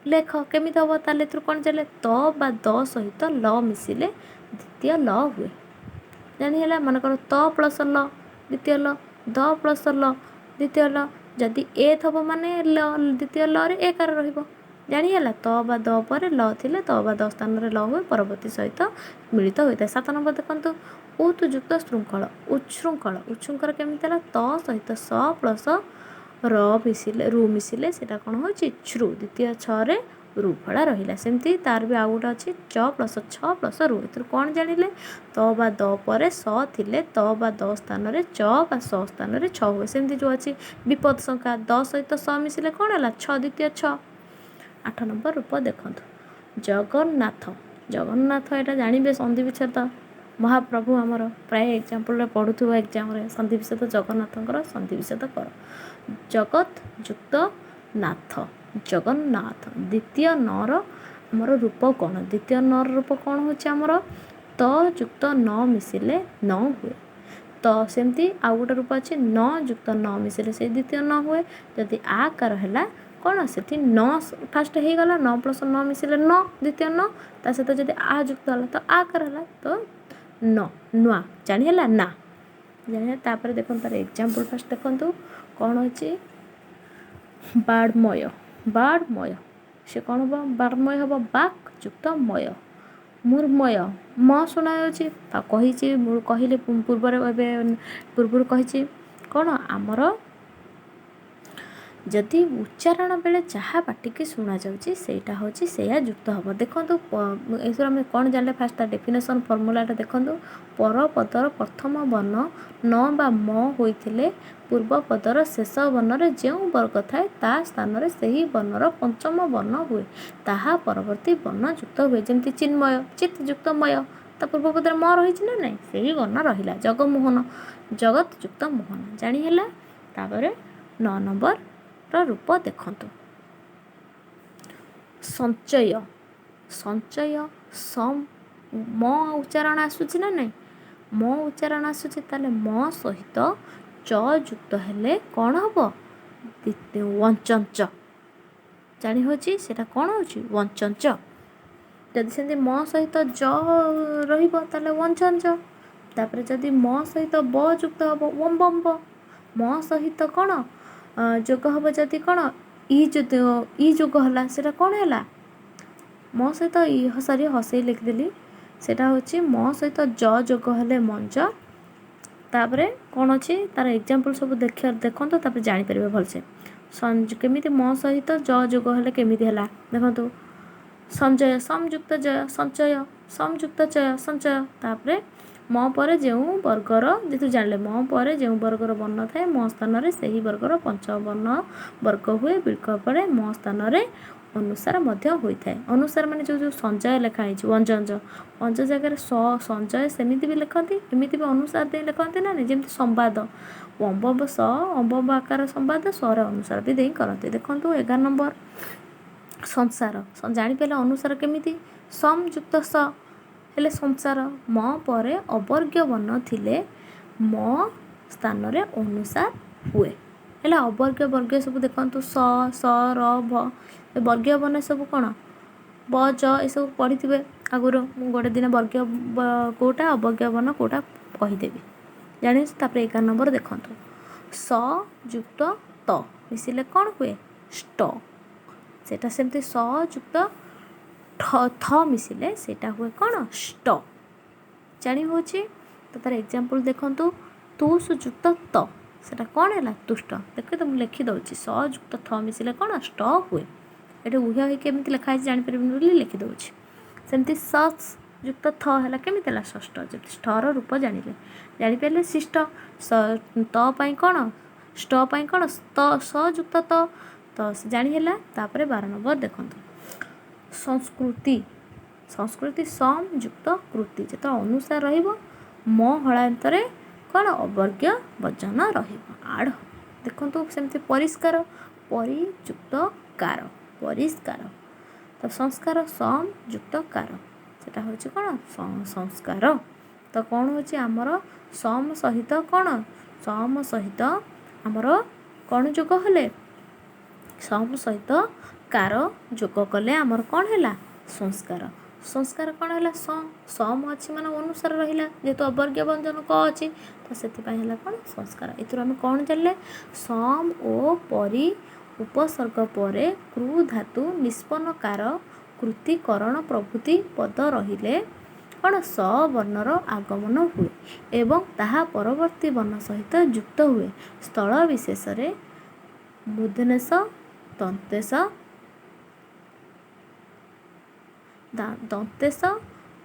ଲେଖ କେମିତି ହେବ? ତାହେଲେ ଏଥିରୁ କ'ଣ ଚାଲେ? ତ ବା ଦ ସହିତ ଲ ମିଶିଲେ ଦ୍ୱିତୀୟ ଲ ହୁଏ। ଜାଣିହେଲା। ମନେକର ତ ପ୍ଲସ୍ ଲ ଦ୍ୱିତୀୟ ଲ ଦ ପ୍ଲସ୍ ଲ ଦ୍ୱିତୀୟ ଲ। ଯଦି ଏ ଥବ ମାନେ ଦ୍ୱିତୀୟ ଲରେ ଏକାର ରହିବ। ଜାଣିହେଲା। ତ ବା ଦ ପରେ ଲ ଥିଲେ ତ ବା ଦ ସ୍ଥାନରେ ଲ ହୁଏ ପରବର୍ତ୍ତୀ ସହିତ ମିଳିତ ହୋଇଥାଏ। 7 ନମ୍ବର ଦେଖନ୍ତୁ। ଉତ୍ ଯୁକ୍ତ ଶୃଙ୍ଖଳ। ଉଚ୍ଛୃଙ୍ଖଳ। ଉଚ୍ଛୃଙ୍ଖଳ କେମିତି ହେଲା? ତ ସହିତ ସ ପ୍ଲସ୍ ରୁ ମିଶିଲେ ସେଇଟା କ'ଣ ହେଉଛି? ଛୃ। ଦ୍ୱିତୀୟ ଛରେ ରୁ ଫଳା ରହିଲା। ସେମିତି ତାର ବି ଆଉ ଗୋଟେ ଅଛି ଚ ପ୍ଲସ୍ ଛ ପ୍ଲସ୍ ରୁ। ଏଥିରୁ କ'ଣ ଜାଣିଲେ? ତ ବା ଦ ପରେ ସ ଥିଲେ ତ ବା ଦ ସ୍ଥାନରେ ଚ ବା ସ ସ୍ଥାନରେ ଛ ହୁଏ। ସେମିତି ଯେଉଁ ଅଛି ବିପଦ ସଂଖ୍ୟା ଦ ସହିତ ସ ମିଶିଲେ କ'ଣ ହେଲା? ଛ ଦ୍ୱିତୀୟ ଛ। 8 ନମ୍ବର ରୂପ ଦେଖନ୍ତୁ। ଜଗନ୍ନାଥ। ଜଗନ୍ନାଥ ଏଇଟା ଜାଣିବେ ସନ୍ଧି ବିଚ୍ଛେଦ ମହାପ୍ରଭୁ ଆମର ପ୍ରାୟ ଏକ୍ଜାମ୍ପଲ୍ରେ ପଢ଼ୁଥିବ ଏକ୍ଜାମ୍ରେ ସନ୍ଧି ବିଚ୍ଛେଦ ଜଗନ୍ନାଥଙ୍କର ସନ୍ଧି ବିଚ୍ଛେଦ କର। ଜଗତ୍ ଯୁକ୍ତ ନାଥ ଜଗନ୍ନାଥ। ଦ୍ୱିତୀୟ ନର ଆମର ରୂପ କ'ଣ? ଦ୍ୱିତୀୟ ନର ରୂପ କ'ଣ ହେଉଛି ଆମର? ତ ଯୁକ୍ତ ନ ମିଶିଲେ ନ ହୁଏ। ତ ସେମିତି ଆଉ ଗୋଟେ ରୂପ ଅଛି ନ ଯୁକ୍ତ ନ ମିଶିଲେ ସେଇ ଦ୍ୱିତୀୟ ନ ହୁଏ। ଯଦି ଆକାର ହେଲା କ'ଣ? ସେଠି ନ ଫାଷ୍ଟ ହେଇଗଲା ନ ପ୍ଲସ୍ ନ ମିଶିଲେ ନ ଦ୍ୱିତୀୟ ନ। ତା ସହିତ ଯଦି ଆ ଯୁକ୍ତ ହେଲା ତ ଆକାର ହେଲା ତ ନ ନୂଆ। ଜାଣିହେଲା ନା। ଜାଣିହେଲା। ତାପରେ ଦେଖନ୍ତୁ ତାର ଏକ୍ଜାମ୍ପଲ୍ ଫାଷ୍ଟ ଦେଖନ୍ତୁ କ'ଣ ଅଛି? ବାଡ଼ମୟ। ବାଡ଼ମୟ ସେ କ'ଣ ହେବ? ବାଡ଼ମୟ ହେବ ବାକ୍ ଯୁକ୍ତ ମୟ। ମୂର୍ମୟ ମ ଶୁଣାଯାଉଛି କହିଛି କହିଲେ ପୂର୍ବରୁ କହିଛି କ'ଣ? ଆମର ଯଦି ଉଚ୍ଚାରଣ ବେଳେ ଯାହା ପାଟିକି ଶୁଣାଯାଉଛି ସେଇଟା ହେଉଛି ସେଇଆ ଯୁକ୍ତ ହେବ। ଦେଖନ୍ତୁ ଏଥିରୁ ଆମେ କ'ଣ ଜାଣିଲେ? ଫାଷ୍ଟ ତା ଡେଫିନେସନ୍ ଫର୍ମୁଲାଟା ଦେଖନ୍ତୁ। ପରପଦର ପ୍ରଥମ ବର୍ଣ୍ଣ ନ ବା ମ ହୋଇଥିଲେ ପୂର୍ବ ପଦର ଶେଷ ବର୍ଣ୍ଣରେ ଯେଉଁ ବର୍ଗ ଥାଏ ତା ସ୍ଥାନରେ ସେହି ବର୍ଣ୍ଣର ପଞ୍ଚମ ବର୍ଣ୍ଣ ହୁଏ। ତାହା ପରବର୍ତ୍ତୀ ବର୍ଣ୍ଣ ଯୁକ୍ତ ହୁଏ। ଯେମିତି ଚିନ୍ମୟ ଚିତ୍ ଯୁକ୍ତ ମୟ ତା ପୂର୍ବ ପଦରେ ମ ରହିଛି ନା ନାହିଁ? ସେହି ବର୍ଣ୍ଣ ରହିଲା। ଜଗମୋହନ ଜଗତ୍ ଯୁକ୍ତ ମୋହନ। ଜାଣିହେଲା। ତାପରେ 9 ନମ୍ବର ରୂପ ଦେଖନ୍ତୁ। ସଞ୍ଚୟ। ସଞ୍ଚୟ ମ ଉଚ୍ଚାରଣ ଆସୁଛି ନା ନାହିଁ? ମ ଉଚ୍ଚାରଣ ଆସୁଛି। ତାହେଲେ ମ ସହିତ ଚ ଯୁକ୍ତ ହେଲେ କ'ଣ ହେବ? ୱଞ୍ଚଞ୍ଚ। ଜାଣି ହେଉଛି ସେଇଟା କ'ଣ ହେଉଛି? ୱଞ୍ଚଞ୍ଚ। ଯଦି ସେମିତି ମ ସହିତ ଜ ରହିବ ତାହେଲେ ୱଞ୍ଚଞ୍ଚ। ତାପରେ ଯଦି ମ ସହିତ ବ ଯୁକ୍ତ ହେବ ୱମ୍ବମ୍ବ। ମ ସହିତ କ'ଣ ଯୋଗ ହେବ? ଯଦି କ'ଣ ଇ ଯୋଗ ହେଲା ସେଇଟା କ'ଣ ହେଲା? ମ ସହିତ ହସେଇ ଲେଖିଦେଲି। ସେଇଟା ହେଉଛି ମ ସହିତ ଜ ଯୋଗ ହେଲେ ମଞ୍ଜ। ତାପରେ କ'ଣ ଅଛି ତାର ଏକ୍ଜାମ୍ପଲ୍ ସବୁ ଦେଖନ୍ତୁ ତାପରେ ଜାଣିପାରିବେ ଭଲସେ। କେମିତି ମ ସହିତ ଜ ଯୋଗ ହେଲେ କେମିତି ହେଲା ଦେଖନ୍ତୁ। ସଞ୍ଜୟ ସଂଯୁକ୍ତ ଜୟ ସଞ୍ଚୟ ସଂଯୁକ୍ତ ଚୟ ସଞ୍ଚୟ। ତାପରେ ମ ପରେ ଯେଉଁ ବର୍ଗର ଯେହେତୁ ଜାଣିଲେ ମ ପରେ ଯେଉଁ ବର୍ଗର ବର୍ଣ୍ଣ ଥାଏ ମ ସ୍ଥାନରେ ସେହି ବର୍ଗର ପଞ୍ଚମ ବର୍ଣ୍ଣ ବର୍ଗ ହୁଏ। ବିଳ୍ପ ପରେ ମ ସ୍ଥାନରେ ଅନୁସାର ମଧ୍ୟ ହୋଇଥାଏ। ଅନୁସାର ମାନେ ଯେଉଁ ସଞ୍ଜୟ ଲେଖା ହେଇଛି ଅଞ୍ଜ ଜାଗାରେ ସଞ୍ଜୟ ସେମିତି ବି ଲେଖନ୍ତି, ଏମିତି ବି ଅନୁସାର ଦେଇ ଲେଖନ୍ତି ନା ନାହିଁ। ଯେମିତି ସମ୍ବାଦ ଅମ୍ବବ ଆକାର ସମ୍ବାଦ ସ୍ୱର ଅନୁସାର ବି ଦେଇ କରନ୍ତି। ଦେଖନ୍ତୁ 11 ନମ୍ବର ସଂସାର। ଜାଣିପାରିଲେ ଅନୁସାର କେମିତି? ସମ୍ ଯୁକ୍ତ ସ ହେଲେ ସଂସାର। ମ ପରେ ଅବର୍ଗ୍ୟ ବର୍ଣ୍ଣ ଥିଲେ ମ ସ୍ଥାନରେ ଅନୁସାର ହୁଏ। ହେଲା ଅବର୍ଗ୍ୟ ସବୁ ଦେଖନ୍ତୁ ସ ର ଭ ବର୍ଗୀୟ ବର୍ଣ୍ଣ ସବୁ କ'ଣ ବ ଜ ଏସବୁ ପଢ଼ିଥିବେ ଆଗରୁ। ମୁଁ ଗୋଟେ ଦିନ ବର୍ଗୀୟ କେଉଁଟା ଅବର୍ଗ୍ୟ ବର୍ଣ୍ଣ କେଉଁଟା କହିଦେବି ଜାଣିଛୁ। ତାପରେ 11 ନମ୍ବର ଦେଖନ୍ତୁ ସ ଯୁକ୍ତ ତ ମିଶିଲେ କ'ଣ ହୁଏ? ଷ୍ଟ। ସେଇଟା ସେମିତି ସ ଯୁକ୍ତ ଥ ମିଶିଲେ ସେଇଟା ହୁଏ କ'ଣ? ଷ୍ଟ। ଜାଣି ହେଉଛି। ତ ତାର ଏକ୍ଜାମ୍ପଲ୍ ଦେଖନ୍ତୁ ତୁ ସୁଯୁକ୍ତ ତ ସେଇଟା କ'ଣ ହେଲା? ତୁଷ୍ଟ। ଦେଖ ତ ମୁଁ ଲେଖିଦେଉଛି ସ ଯୁକ୍ତ ଥ ମିଶିଲେ କ'ଣ? ଷ୍ଟ ହୁଏ। ଏଠି ଉଭୟ ହେଇକି କେମିତି ଲେଖା ହେଇଛି ଜାଣିପାରିବିନି ବୋଲି ଲେଖିଦେଉଛି। ସେମିତି ସ ଯୁକ୍ତ ଥ ହେଲା କେମିତି ହେଲା? ଷଷ୍ଠ। ଯେମିତି ଷ୍ଟର ରୂପ ଜାଣିପାରିଲେ ଶିଷ୍ଟ। ତ ପାଇଁ କ'ଣ? ଷ୍ଟ ପାଇଁ କ'ଣ? ସ ଯୁକ୍ତ ତ ଜାଣି ହେଲା। ତାପରେ 12 ନମ୍ବର ଦେଖନ୍ତୁ ସଂସ୍କୃତି ସମ୍ ଯୁକ୍ତ କୃତି। ଯେତେବେଳେ ଅନୁସାର ରହିବ ମ ହଳାନ୍ତରେ କ'ଣ? ଅବର୍ଗ୍ୟ ବଚନ ରହିବ ଆଡ଼। ଦେଖନ୍ତୁ ସେମିତି ପରିଷ୍କାର ପରିଯୁକ୍ତ କାର ପରିଷ୍କାର। ତ ସଂସ୍କାର ସମ୍ ଯୁକ୍ତ କାର ସେଟା ହେଉଛି କ'ଣ? ସଂସ୍କାର। ତ କ'ଣ ହେଉଛି ଆମର ସମ୍ ସହିତ କ'ଣ? ସମ୍ ସହିତ ଆମର କ'ଣ ଯୋଗ ହେଲେ? ସମ୍ ସହିତ କାର ଯୋଗ କଲେ ଆମର କ'ଣ ହେଲା? ସଂସ୍କାର। ସଂସ୍କାର କ'ଣ ହେଲା? ସମ୍ ଅଛି ମାନେ ଅନୁସାର ରହିଲା, ଯେହେତୁ ଅବର୍ଗ୍ୟ ବ୍ୟଞ୍ଜନ କ ଅଛି ତ ସେଥିପାଇଁ ହେଲା କ'ଣ? ସଂସ୍କାର। ଏଥିରୁ ଆମେ କ'ଣ ଜାଣିଲେ? ସମ୍ ଓ ପରି ଉପସର୍ଗ ପରେ କୃ ଧାତୁ ନିଷ୍ପନ୍ନକାର କୃତିକରଣ ପ୍ରଭୃତି ପଦ ରହିଲେ କ'ଣ? ସ ବର୍ଣ୍ଣର ଆଗମନ ହୁଏ ଏବଂ ତାହା ପରବର୍ତ୍ତୀ ବର୍ଣ୍ଣ ସହିତ ଯୁକ୍ତ ହୁଏ। ସ୍ଥଳ ବିଶେଷରେ ମୂର୍ଧନ୍ୟସ ଦନ୍ତେଶ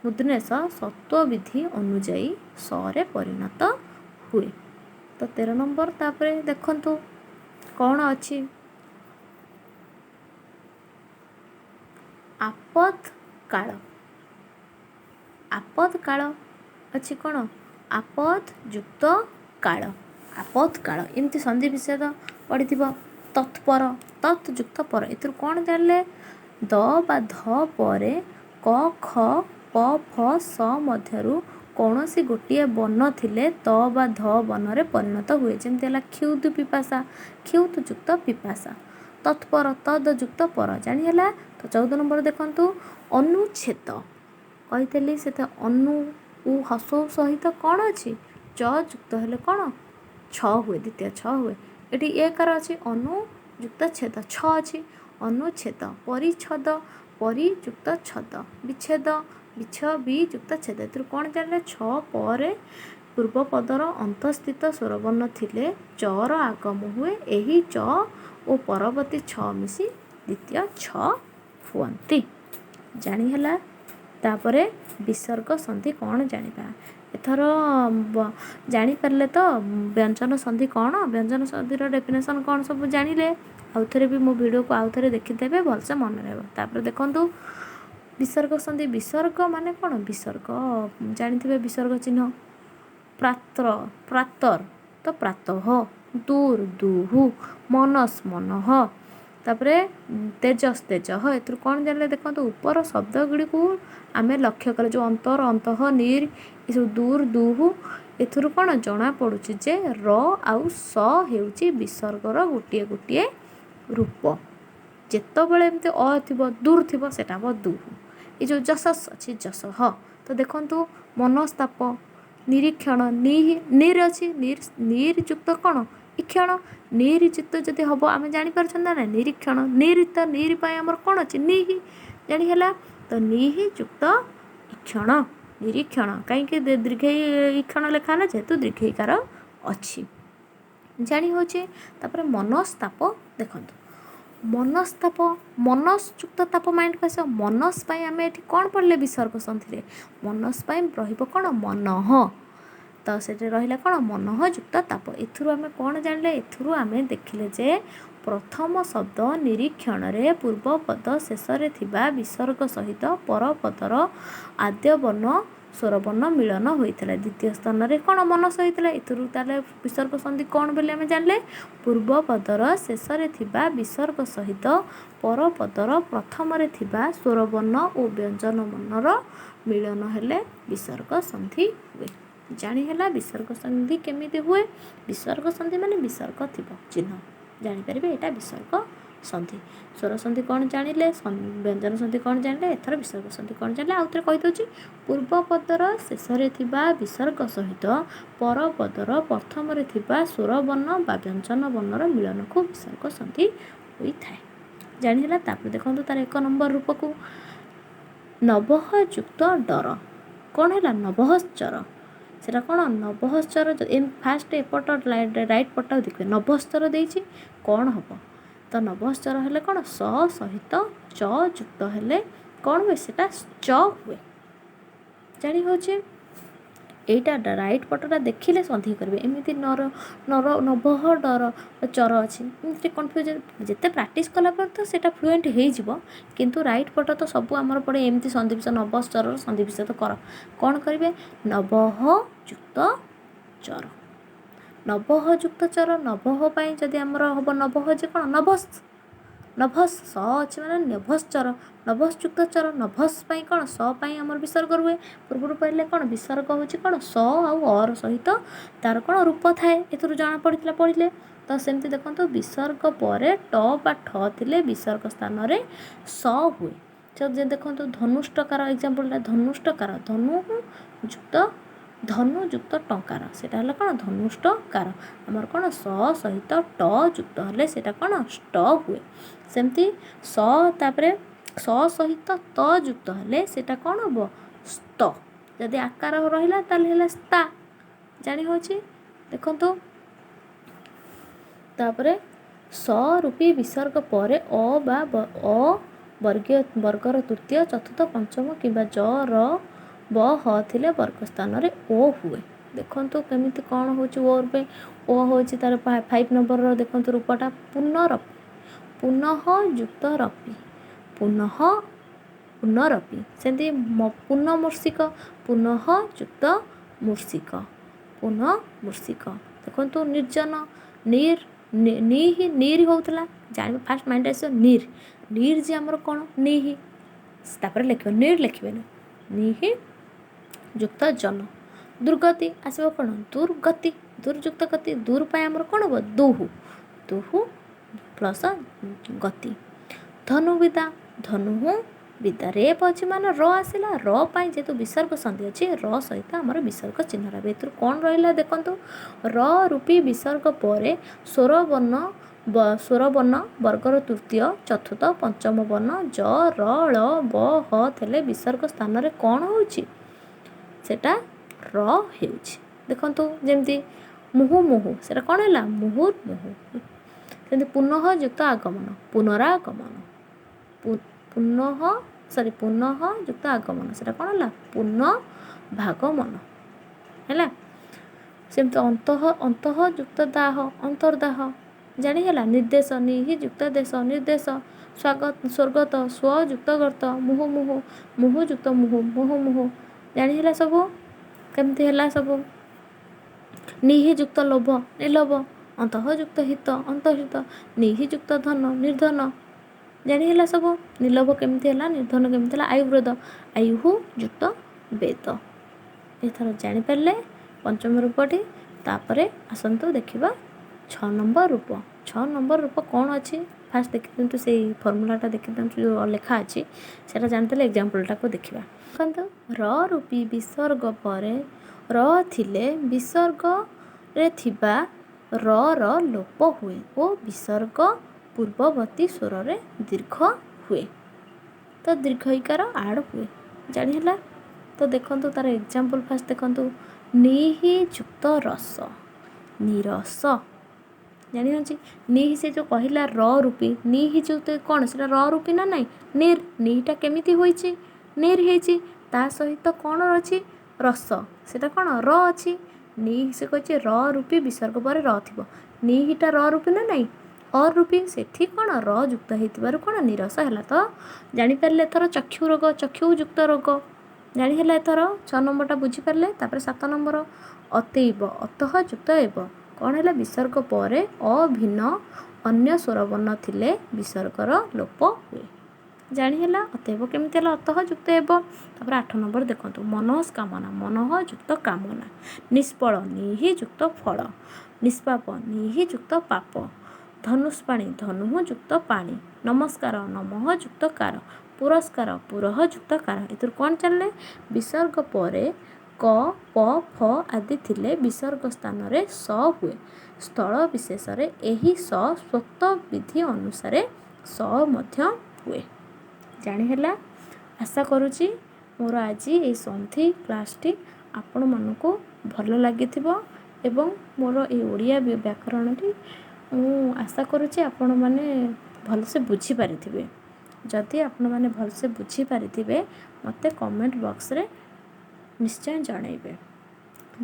ମୂର୍ଧନ୍ୟସ ସତ୍ତ୍ୱବିଧି ଅନୁଯାୟୀ ସରେ ପରିଣତ ହୁଏ। ତ 13 ନମ୍ବର ତାପରେ ଦେଖନ୍ତୁ କ'ଣ ଅଛି? ଆପଦ କାଳ ଅଛି କ'ଣ? ଆପଦ ଯୁକ୍ତ କାଳ ଏମିତି ସନ୍ଧି ବିଚ୍ଛେଦ ପଡ଼ିଥିବ। ତତ୍ପର ତତ୍ ଯୁକ୍ତ ପର। ଏଥିରୁ କ'ଣ ଜାଣିଲେ? ଦ ବା ଧ ପରେ କ ଖ ପ ଫ ସ ମଧ୍ୟରୁ କୌଣସି ଗୋଟିଏ ବର୍ଣ୍ଣ ଥିଲେ ତ ବା ଧ ବର୍ଣ୍ଣରେ ପରିଣତ ହୁଏ। ଯେମିତି ହେଲା କ୍ଷୁଦ୍ ପିପାସା କ୍ଷୁଦ୍ ଯୁକ୍ତ ପିପାସା। ତତ୍ପର ତଦ୍ ଯୁକ୍ତ ପର ଜାଣି ହେଲା। ତ 14 ନମ୍ବର ଦେଖନ୍ତୁ ଅନୁଚ୍ଛେଦ କହିଥିଲି ସେଥିରେ ଅନୁ ଉ ହସ ସହିତ କ'ଣ ଅଛି? ଚ ଯୁକ୍ତ ହେଲେ କ'ଣ? ଛ ହୁଏ, ଦ୍ୱିତୀୟ ଛ ହୁଏ। ଏଠି ଏକାର ଅଛି ଅନୁ ଯୁକ୍ତ ଛେଦ ଛ ଅଛି। ଅନୁଚ୍ଛେଦ ପରିଚ୍ଛଦ ପରିଯୁକ୍ତ ଛଦ ବିଚ୍ଛେଦ ବି ଯୁକ୍ତ ଛେଦ। ଏଥିରୁ କ'ଣ ଜାଣିଲେ? ଛ ପରେ ପୂର୍ବ ପଦର ଅନ୍ତଃସ୍ଥିତ ସ୍ୱରବର୍ଣ୍ଣ ଥିଲେ ଚର ଆଗମ ହୁଏ। ଏହି ଚ ଓ ପରବର୍ତ୍ତୀ ଛ ମିଶି ଦ୍ୱିତୀୟ ଛ ହୁଅନ୍ତି। ଜାଣି ହେଲା। ତାପରେ ବିସର୍ଗ ସନ୍ଧି କ'ଣ ଜାଣିବା? ଏଥର ଜାଣିପାରିଲେ ତ ବ୍ୟଞ୍ଜନ ସନ୍ଧି କ'ଣ? ବ୍ୟଞ୍ଜନ ସନ୍ଧିର ଡେଫିନେସନ୍ କ'ଣ ସବୁ ଜାଣିଲେ। ଆଉଥରେ ବି ମୋ ଭିଡ଼ିଓକୁ ଆଉଥରେ ଦେଖିଦେବେ, ଭଲସେ ମନେ ରହିବ। ତାପରେ ଦେଖନ୍ତୁ ବିସର୍ଗ ସନ୍ଧି। ବିସର୍ଗ ମାନେ କ'ଣ? ବିସର୍ଗ ଜାଣିଥିବେ ବିସର୍ଗ ଚିହ୍ନ। ପ୍ରାତର ତ ପ୍ରାତଃ, ଦୂର ଦୁଃ, ମନସ୍ ମନଃ, ତାପରେ ତେଜସ୍ ତେଜଃ। ଏଥିରୁ କ'ଣ ଜାଣିଲେ? ଦେଖନ୍ତୁ ଉପର ଶବ୍ଦ ଗୁଡ଼ିକୁ ଆମେ ଲକ୍ଷ୍ୟ କଲେ ଯେଉଁ ଅନ୍ତର ଅନ୍ତଃ ନିର୍ ଏସବୁ ଦୂର ଦୁଃ ଏଥିରୁ କ'ଣ ଜଣାପଡ଼ୁଛି ଯେ ର ଆଉ ସ ହେଉଛି ବିସର୍ଗର ଗୋଟିଏ ରୂପ। ଯେତେବେଳେ ଏମିତି ଅ ଥିବ ଦୂର ଥିବ ସେଟା ହେବ ଦୁଃ। ଏ ଯେଉଁ ଯଶସ୍ ଅଛି ଯଶଃ। ତ ଦେଖନ୍ତୁ ମନସ୍ତାପ ନିରୀକ୍ଷଣ ନିର୍ ଅଛି ନିର୍ ଯୁକ୍ତ କ'ଣ? ଇକ୍ଷଣ। ନିର୍ ଯୁକ୍ତ ଯଦି ହେବ ଆମେ ଜାଣିପାରୁଛନ୍ତି ନା ନାହିଁ? ନିରୀକ୍ଷଣ ନିର୍ ପାଇଁ ଆମର କ'ଣ ଅଛି? ନିହି। ଜାଣି ହେଲା। ତ ନିହି ଯୁକ୍ତ ଇକ୍ଷଣ ନିରୀକ୍ଷଣ। କାହିଁକି ଦୀର୍ଘେଇ ଇକ୍ଷଣ ଲେଖା ହେଲା? ଯେହେତୁ ଦୀର୍ଘେଇକାର ଅଛି। ଜାଣି ହେଉଛି। ତାପରେ ମନସ୍ତାପ ଦେଖନ୍ତୁ ମନସ୍ତାପ ମନସ୍ ଯୁକ୍ତ ତାପ ମାଇଣ୍ଡକୁ ଆସିବ। ମନସ୍ ପାଇଁ ଆମେ ଏଠି କ'ଣ ପଢ଼ିଲେ? ବିସର୍ଗ ସନ୍ଧିରେ ମନସ୍ ପାଇଁ ରହିବ କ'ଣ? ମନଃ। ତ ସେଠି ରହିଲା କ'ଣ? ମନଃ ଯୁକ୍ତ ତାପ। ଏଥିରୁ ଆମେ କ'ଣ ଜାଣିଲେ? ଏଥିରୁ ଆମେ ଦେଖିଲେ ଯେ ପ୍ରଥମ ଶବ୍ଦ ନିରୀକ୍ଷଣରେ ପୂର୍ବପଦ ଶେଷରେ ଥିବା ବିସର୍ଗ ସହିତ ପରପଦର ଆଦ୍ୟବର୍ଣ୍ଣ ସ୍ୱରବର୍ଣ୍ଣ ମିଳନ ହୋଇଥିଲା। ଦ୍ୱିତୀୟ ସ୍ଥାନରେ କ'ଣ ମନସ ହୋଇଥିଲା? ଏଥିରୁ ତାହେଲେ ବିସର୍ଗ ସନ୍ଧି କ'ଣ ବୋଲି ଆମେ ଜାଣିଲେ? ପୂର୍ବପଦର ଶେଷରେ ଥିବା ବିସର୍ଗ ସହିତ ପରପଦର ପ୍ରଥମରେ ଥିବା ସ୍ୱରବର୍ଣ୍ଣ ଓ ବ୍ୟଞ୍ଜନ ବର୍ଣ୍ଣର ମିଳନ ହେଲେ ବିସର୍ଗ ସନ୍ଧି ହୁଏ। ଜାଣି ହେଲା ବିସର୍ଗ ସନ୍ଧି କେମିତି ହୁଏ? ବିସର୍ଗ ସନ୍ଧି ମାନେ ବିସର୍ଗ ଥିବ ଚିହ୍ନ, ଜାଣିପାରିବେ ଏଇଟା ବିସର୍ଗ ସନ୍ଧି। ସ୍ୱର ସନ୍ଧି କ'ଣ ଜାଣିଲେ, ବ୍ୟଞ୍ଜନ ସନ୍ଧି କ'ଣ ଜାଣିଲେ, ଏଥର ବିସର୍ଗ ସନ୍ଧି କ'ଣ ଜାଣିଲେ ଆଉ ଥରେ କହିଦେଉଛି। ପୂର୍ବପଦର ଶେଷରେ ଥିବା ବିସର୍ଗ ସହିତ ପରପଦର ପ୍ରଥମରେ ଥିବା ସ୍ୱରବର୍ଣ୍ଣ ବା ବ୍ୟଞ୍ଜନ ବର୍ଣ୍ଣର ମିଳନକୁ ବିସର୍ଗ ସନ୍ଧି ହୋଇଥାଏ। ଜାଣି ହେଲା। ତାପରେ ଦେଖନ୍ତୁ ତାର 1 ନମ୍ବର ରୂପକୁ, ନବଃ ଯୁକ୍ତ ଡର। କ'ଣ ହେଲା? ନବଃଶ୍ଚର। ସେଟା କ'ଣ? ନବଃଶ୍ଚର। ଫାଷ୍ଟ ଏପଟ ରାଇଟ୍ ପଟ ଦେଖିବେ ନବଃଶ୍ଚର ଦେଇଛି, କ'ଣ ହେବ? ତ ନବଃଶ୍ଚର ହେଲେ କ'ଣ? ସ ସହିତ ଚ ଯୁକ୍ତ ହେଲେ କ'ଣ ହୁଏ? ସେଟା ଚ ହୁଏ। ଜାଣି ହେଉଛି। এইটা রাইট পটটা ଦେଖିଲେ ସନ୍ଧି କରିବେ। ଏମିତି ନବଃ ଡର ଚର ଅଛି, ଏମିତି କନଫ୍ୟୁଜନ୍। ଯେତେ ପ୍ରାକ୍ଟିସ୍ କଲା ପରେ ତ ସେଇଟା ଫ୍ଲୁଏଣ୍ଟ ହେଇଯିବ, କିନ୍ତୁ ରାଇଟ୍ ପଟ ତ ସବୁ ଆମର ପଡ଼େ ଏମିତି ସନ୍ଧିବିଚ୍ଛେଦ ନବଶ୍ଚରର ସନ୍ଧିବିଚ୍ଛେଦ କର। କ'ଣ କରିବେ? ନବଃ ଯୁକ୍ତ ଚର। ନବଃ ଯୁକ୍ତ ଚର। ନବଃ ପାଇଁ ଯଦି ଆମର ହେବ ନବଃ ଯେ କ'ଣ? ନଭସ୍। ନଭସ୍ ସ ଅଛି ମାନେ ନଭଶ୍ଚର। ନଭସ୍ ଯୁକ୍ତ ଚର। ନଭସ୍ ପାଇଁ କ'ଣ? ସ ପାଇଁ ଆମର ବିସର୍ଗ ରୁହେ। ପୂର୍ବରୁ କହିଲେ କ'ଣ? ବିସର୍ଗ ହେଉଛି କ'ଣ? ସ ଆଉ ଅର ସହିତ ତାର କ'ଣ ରୂପ ଥାଏ, ଏଥିରୁ ଜଣାପଡ଼ିଥିଲା ପଢ଼ିଲେ। ତ ସେମିତି ଦେଖନ୍ତୁ ବିସର୍ଗ ପରେ ଟ ବା ଠ ଥିଲେ ବିସର୍ଗ ସ୍ଥାନରେ ସ ହୁଏ। ଯେ ଦେଖନ୍ତୁ ଧନୁଷ୍ଟକାର ଏକ୍ଜାମ୍ପଲଟା, ଧନୁଷ୍ଟକାର ଧନୁ ଯୁକ୍ତ ଟଙ୍କାର, ସେଇଟା ହେଲା କ'ଣ? ଧନୁଷ୍ଟକାର। ଆମର କ'ଣ? ସ ସହିତ ଟ ଯୁକ୍ତ ହେଲେ ସେଇଟା କ'ଣ? ଷ୍ଟ ହୁଏ। ସେମିତି ସ ତାପରେ ସ ସହିତ ତ ଯୁକ୍ତ ହେଲେ ସେଇଟା କ'ଣ ହେବ? ସ୍ତ। ଯଦି ଆକାର ରହିଲା ତାହେଲେ ହେଲା ସ୍ତା। ଜାଣି ହେଉଛି। ଦେଖନ୍ତୁ ତାପରେ ସ ରୂପୀ ବିସର୍ଗ ପରେ ଅ ବା ବର୍ଗର ତୃତୀୟ ଚତୁର୍ଥ ପଞ୍ଚମ କିମ୍ବା ଜ ର ବ ହ ଥିଲେ ବର୍ଗ ସ୍ଥାନରେ ଓ ହୁଏ। ଦେଖନ୍ତୁ କେମିତି କ'ଣ ହେଉଛି ଓ ରୂପେ। ଓ ହେଉଛି ତାର 5 ନମ୍ବରର ଦେଖନ୍ତୁ ରୂପଟା ପୁନରପି। ପୁନଃ ଯୁକ୍ତ ରପି। ପୁନରପି। ସେମିତି ପୁନଃମୂର୍ଷିକ। ପୁନଃ ଯୁକ୍ତ ମୂର୍ଷିକ। ପୁନଃମୂର୍ଷିକ। ଦେଖନ୍ତୁ ନିର୍ଜନ। ନିର୍ ହେଉଥିଲା, ଜାଣିବେ ଫାଷ୍ଟ ମାଇଣ୍ଡ ଆସିବ ନିର୍। ନିର୍ ଯେ ଆମର କ'ଣ? ନିହି। ତାପରେ ଲେଖିବ ନିର୍ ଲେଖିବେନି, ନିହି ଯୁକ୍ତ ଜନ। ଦୁର୍ଗତି ଆସିବ କ'ଣ? ଦୁର୍ଗତି। ଦୁର୍ଯୁକ୍ତ ଗତି। ଦୂର ପାଇଁ ଆମର କ'ଣ ହେବ? ଦୁହୁ। ଦୁହୁ ପ୍ଲସ୍ ଗତି। ଧନୁବିଦା। ଧନୁହୁ ବିଦା। ରେପ୍ ଅଛି ମାନେ ର ଆସିଲା। ର ପାଇଁ ଯେହେତୁ ବିସର୍ଗ ସନ୍ଧି ଅଛି, ର ସହିତ ଆମର ବିସର୍ଗ ଚିହ୍ନ ରହିବ। ଏଥିରୁ କ'ଣ ରହିଲା ଦେଖନ୍ତୁ, ର ରୂପୀ ବିସର୍ଗ ପରେ ସ୍ୱରବର୍ଣ୍ଣ ବର୍ଗର ତୃତୀୟ ଚତୁର୍ଥ ପଞ୍ଚମ ବର୍ଣ୍ଣ ଜ ର ଳ ବ ହ ଥିଲେ ବିସର୍ଗ ସ୍ଥାନରେ କ'ଣ ହେଉଛି? ସେଟା ର ହେଉଛି। ଦେଖନ୍ତୁ ଯେମିତି ମୁହୁର୍ମୁହୁ, ସେଟା କ'ଣ ହେଲା? ମୁହୁର୍ମୁହୁ। ସେମିତି ପୁନଃ ଯୁକ୍ତ ଆଗମନ। ପୁନରାଗମନ। ପୁନଃ ଯୁକ୍ତ ଆଗମନ, ସେଟା କ'ଣ ହେଲା? ପୁନଃଭାଗମନ ହେଲା। ସେମିତି ଅନ୍ତଃ ଯୁକ୍ତ ଦାହ। ଅନ୍ତର୍ଦାହ। ଜାଣି ହେଲା। ନିର୍ଦ୍ଦେଶ। ନିହି ଯୁକ୍ତ ଦେଶ। ନିର୍ଦ୍ଦେଶ। ସ୍ୱର୍ଗତ। ସ୍ୱ ଯୁକ୍ତ ଗର୍ତ। ମୁହୁର୍ମୁହୁ। ମୁହୁ ଯୁକ୍ତ ମୁହୁର୍ମୁହୁ। ଜାଣି ହେଲା ସବୁ କେମିତି ହେଲା ସବୁ। ନିହି ଯୁକ୍ତ ଲୋଭ। ନିର୍ଲୋଭ। ଅନ୍ତଃ ଯୁକ୍ତ ହିତ। ଅନ୍ତର୍ହିତ। ନିହି ଯୁକ୍ତ ଧନ। ନିର୍ଧନ। ଜାଣି ହେଲା ସବୁ। ନିର୍ଲୋଭ କେମିତି ହେଲା, ନିର୍ଧନ କେମିତି ହେଲା। ଆୟୁର୍ବେଦ। ଆୟୁହୁ ଯୁକ୍ତ ବେଦ। ଏଥର ଜାଣିପାରିଲେ ପଞ୍ଚମ ରୂପଟି। ତାପରେ ଆସନ୍ତୁ ଦେଖିବା 6 ନମ୍ବର ରୂପ। 6 ନମ୍ବର ରୂପ କ'ଣ ଅଛି? ଫାଷ୍ଟ ଦେଖିଦିଅନ୍ତୁ ସେଇ ଫର୍ମୁଲାଟା ଦେଖିଦିଅନ୍ତୁ ଯେଉଁ ଲେଖା ଅଛି, ସେଇଟା ଜାଣିଦେଲେ ଏକ୍ଜାମ୍ପଲଟାକୁ ଦେଖିବା। ଦେଖନ୍ତୁ ର ରୂପୀ ବିସର୍ଗ ପରେ ର ଥିଲେ ବିସର୍ଗରେ ଥିବା ର ଲୋପ ହୁଏ ଓ ବିସର୍ଗ ପୂର୍ବବର୍ତ୍ତୀ ସ୍ୱରରେ ଦୀର୍ଘ ହୁଏ। ତ ଦୀର୍ଘଇକାର ଆଡ଼ ହୁଏ। ଜାଣି ହେଲା। ତ ଦେଖନ୍ତୁ ତାର ଏକ୍ଜାମ୍ପଲ ଫାଷ୍ଟ ଦେଖନ୍ତୁ, ନିହି ଯୁକ୍ତ ରସ। ନିରସ। ଜାଣି ହେଉଛି। ନିହି ସେ ଯେଉଁ କହିଲା ର ରୂପୀ, ନିହି ଯୁକ୍ତ କ'ଣ? ସେଟା ର ରୂପୀ ନା ନାହିଁ? ନିର୍। ନିହିଟା କେମିତି ହୋଇଛି? ନିର୍ ହେଇଛି। ତା ସହିତ କ'ଣ ଅଛି? ରସ। ସେଟା କ'ଣ? ର ଅଛି। ନିହି ସେ କହିଛି ର ରୂପୀ ବିସର୍ଗ ପରେ ର ଥିବ। ନିହିଟା ର ରୂପୀ ନା ନାହିଁ? ଅରୂପୀ ସେଠି କ'ଣ ର ଯୁକ୍ତ ହେଇଥିବାରୁ କ'ଣ ନିରସ ହେଲା। ତ ଜାଣିପାରିଲେ ଏଥର ଚକ୍ଷୁ ରୋଗ, ଚକ୍ଷୁ ଯୁକ୍ତ ରୋଗ ଜାଣିହେଲା ଏଥର। 6 ନମ୍ବରଟା ବୁଝିପାରିଲେ। ତାପରେ 7 ନମ୍ବର ଅତୈବ, ଅତଃ ଯୁକ୍ତ ହେବ କ'ଣ ହେଲା, ବିସର୍ଗ ପରେ ଅଭିନ୍ନ ଅନ୍ୟ ସ୍ୱରବର୍ଣ୍ଣ ଥିଲେ ବିସର୍ଗର ଲୋପ ହୁଏ। ଜାଣିହେଲା ଅତୈବ କେମିତି ହେଲା, ଅତଃ ଯୁକ୍ତ ହେବ। ତାପରେ 8 ନମ୍ବର ଦେଖନ୍ତୁ, ମନସ୍କାମନା, ମନଃ ଯୁକ୍ତ କାମନା, ନିଷ୍ଫଳ, ନିହି ଯୁକ୍ତ ଫଳ, ନିଷ୍ପାପ, ନିହି ଯୁକ୍ତ ପାପ, ଧନୁଷ୍ପାଣି, ଧନୁଃ ଯୁକ୍ତ ପାଣି, ନମସ୍କାର, ନମଃ ଯୁକ୍ତ କାର, ପୁରସ୍କାର, ପୁରଃ ଯୁକ୍ତ କାର। ଏଥିରୁ କ'ଣ ଜାଣିଲେ, ବିସର୍ଗ ପରେ କ, ପ, ଫ ଆଦି ଥିଲେ ବିସର୍ଗ ସ୍ଥାନରେ ସ ହୁଏ। ସ୍ଥଳ ବିଶେଷରେ ଏହି ସ ସ୍ୱତ ବିଧି ଅନୁସାରେ ସ ମଧ୍ୟ ହୁଏ। ଜାଣିହେଲା। ଆଶା କରୁଛି ମୋର ଆଜି ଏହି ସନ୍ଧି କ୍ଲାସ୍ଟି ଆପଣମାନଙ୍କୁ ଭଲ ଲାଗିଥିବ ଏବଂ ମୋର ଏହି ଓଡ଼ିଆ ବ୍ୟାକରଣଟି ମୁଁ ଆଶା କରୁଛି ଆପଣମାନେ ଭଲସେ ବୁଝିପାରିଥିବେ। ଯଦି ଆପଣମାନେ ଭଲସେ ବୁଝିପାରିଥିବେ ମୋତେ କମେଣ୍ଟ ବକ୍ସରେ ନିଶ୍ଚୟ ଜଣାଇବେ।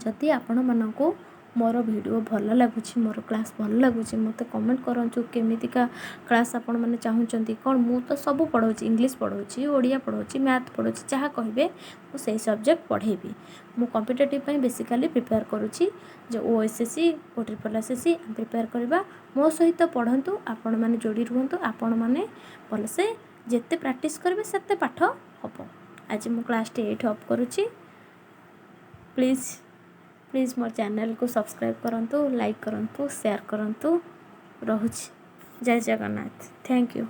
ଯଦି ଆପଣମାନଙ୍କୁ ମୋର ଭିଡ଼ିଓ ଭଲ ଲାଗୁଛି, ମୋର କ୍ଲାସ୍ ଭଲ ଲାଗୁଛି, ମୋତେ କମେଣ୍ଟ କରନ୍ତୁ କେମିତିକା କ୍ଲାସ୍ ଆପଣମାନେ ଚାହୁଁଛନ୍ତି। କ'ଣ ମୁଁ ତ ସବୁ ପଢ଼ଉଛି, ଇଂଲିଶ ପଢ଼ଉଛି, ଓଡ଼ିଆ ପଢ଼ଉଛି, ମ୍ୟାଥ୍ ପଢ଼ଉଛି, ଯାହା କହିବେ ମୁଁ ସେଇ ସବଜେକ୍ଟ ପଢ଼େଇବି। ମୁଁ କମ୍ପିଟେଟିଭ୍ ପାଇଁ ବେସିକାଲି ପ୍ରିପେୟାର କରୁଛି, ଯେ OSSC, OSSC ପ୍ରିପେୟାର କରିବା। ମୋ ସହିତ ପଢ଼ନ୍ତୁ, ଆପଣମାନେ ଯୋଡ଼ି ରୁହନ୍ତୁ। ଆପଣମାନେ ଭଲସେ ଯେତେ ପ୍ରାକ୍ଟିସ୍ କରିବେ ସେତେ ପାଠ ହେବ। ଆଜି ମୁଁ କ୍ଲାସ୍ଟି ଏଇଠି ଅଫ୍ କରୁଛି। ପ୍ଲିଜ୍ ମୋ ଚ୍ୟାନେଲକୁ ସବସ୍କ୍ରାଇବ୍ କରନ୍ତୁ, ଲାଇକ୍ କରନ୍ତୁ, ସେୟାର କରନ୍ତୁ। ରହୁଛି। ଜୟ ଜଗନ୍ନାଥ। Thank you.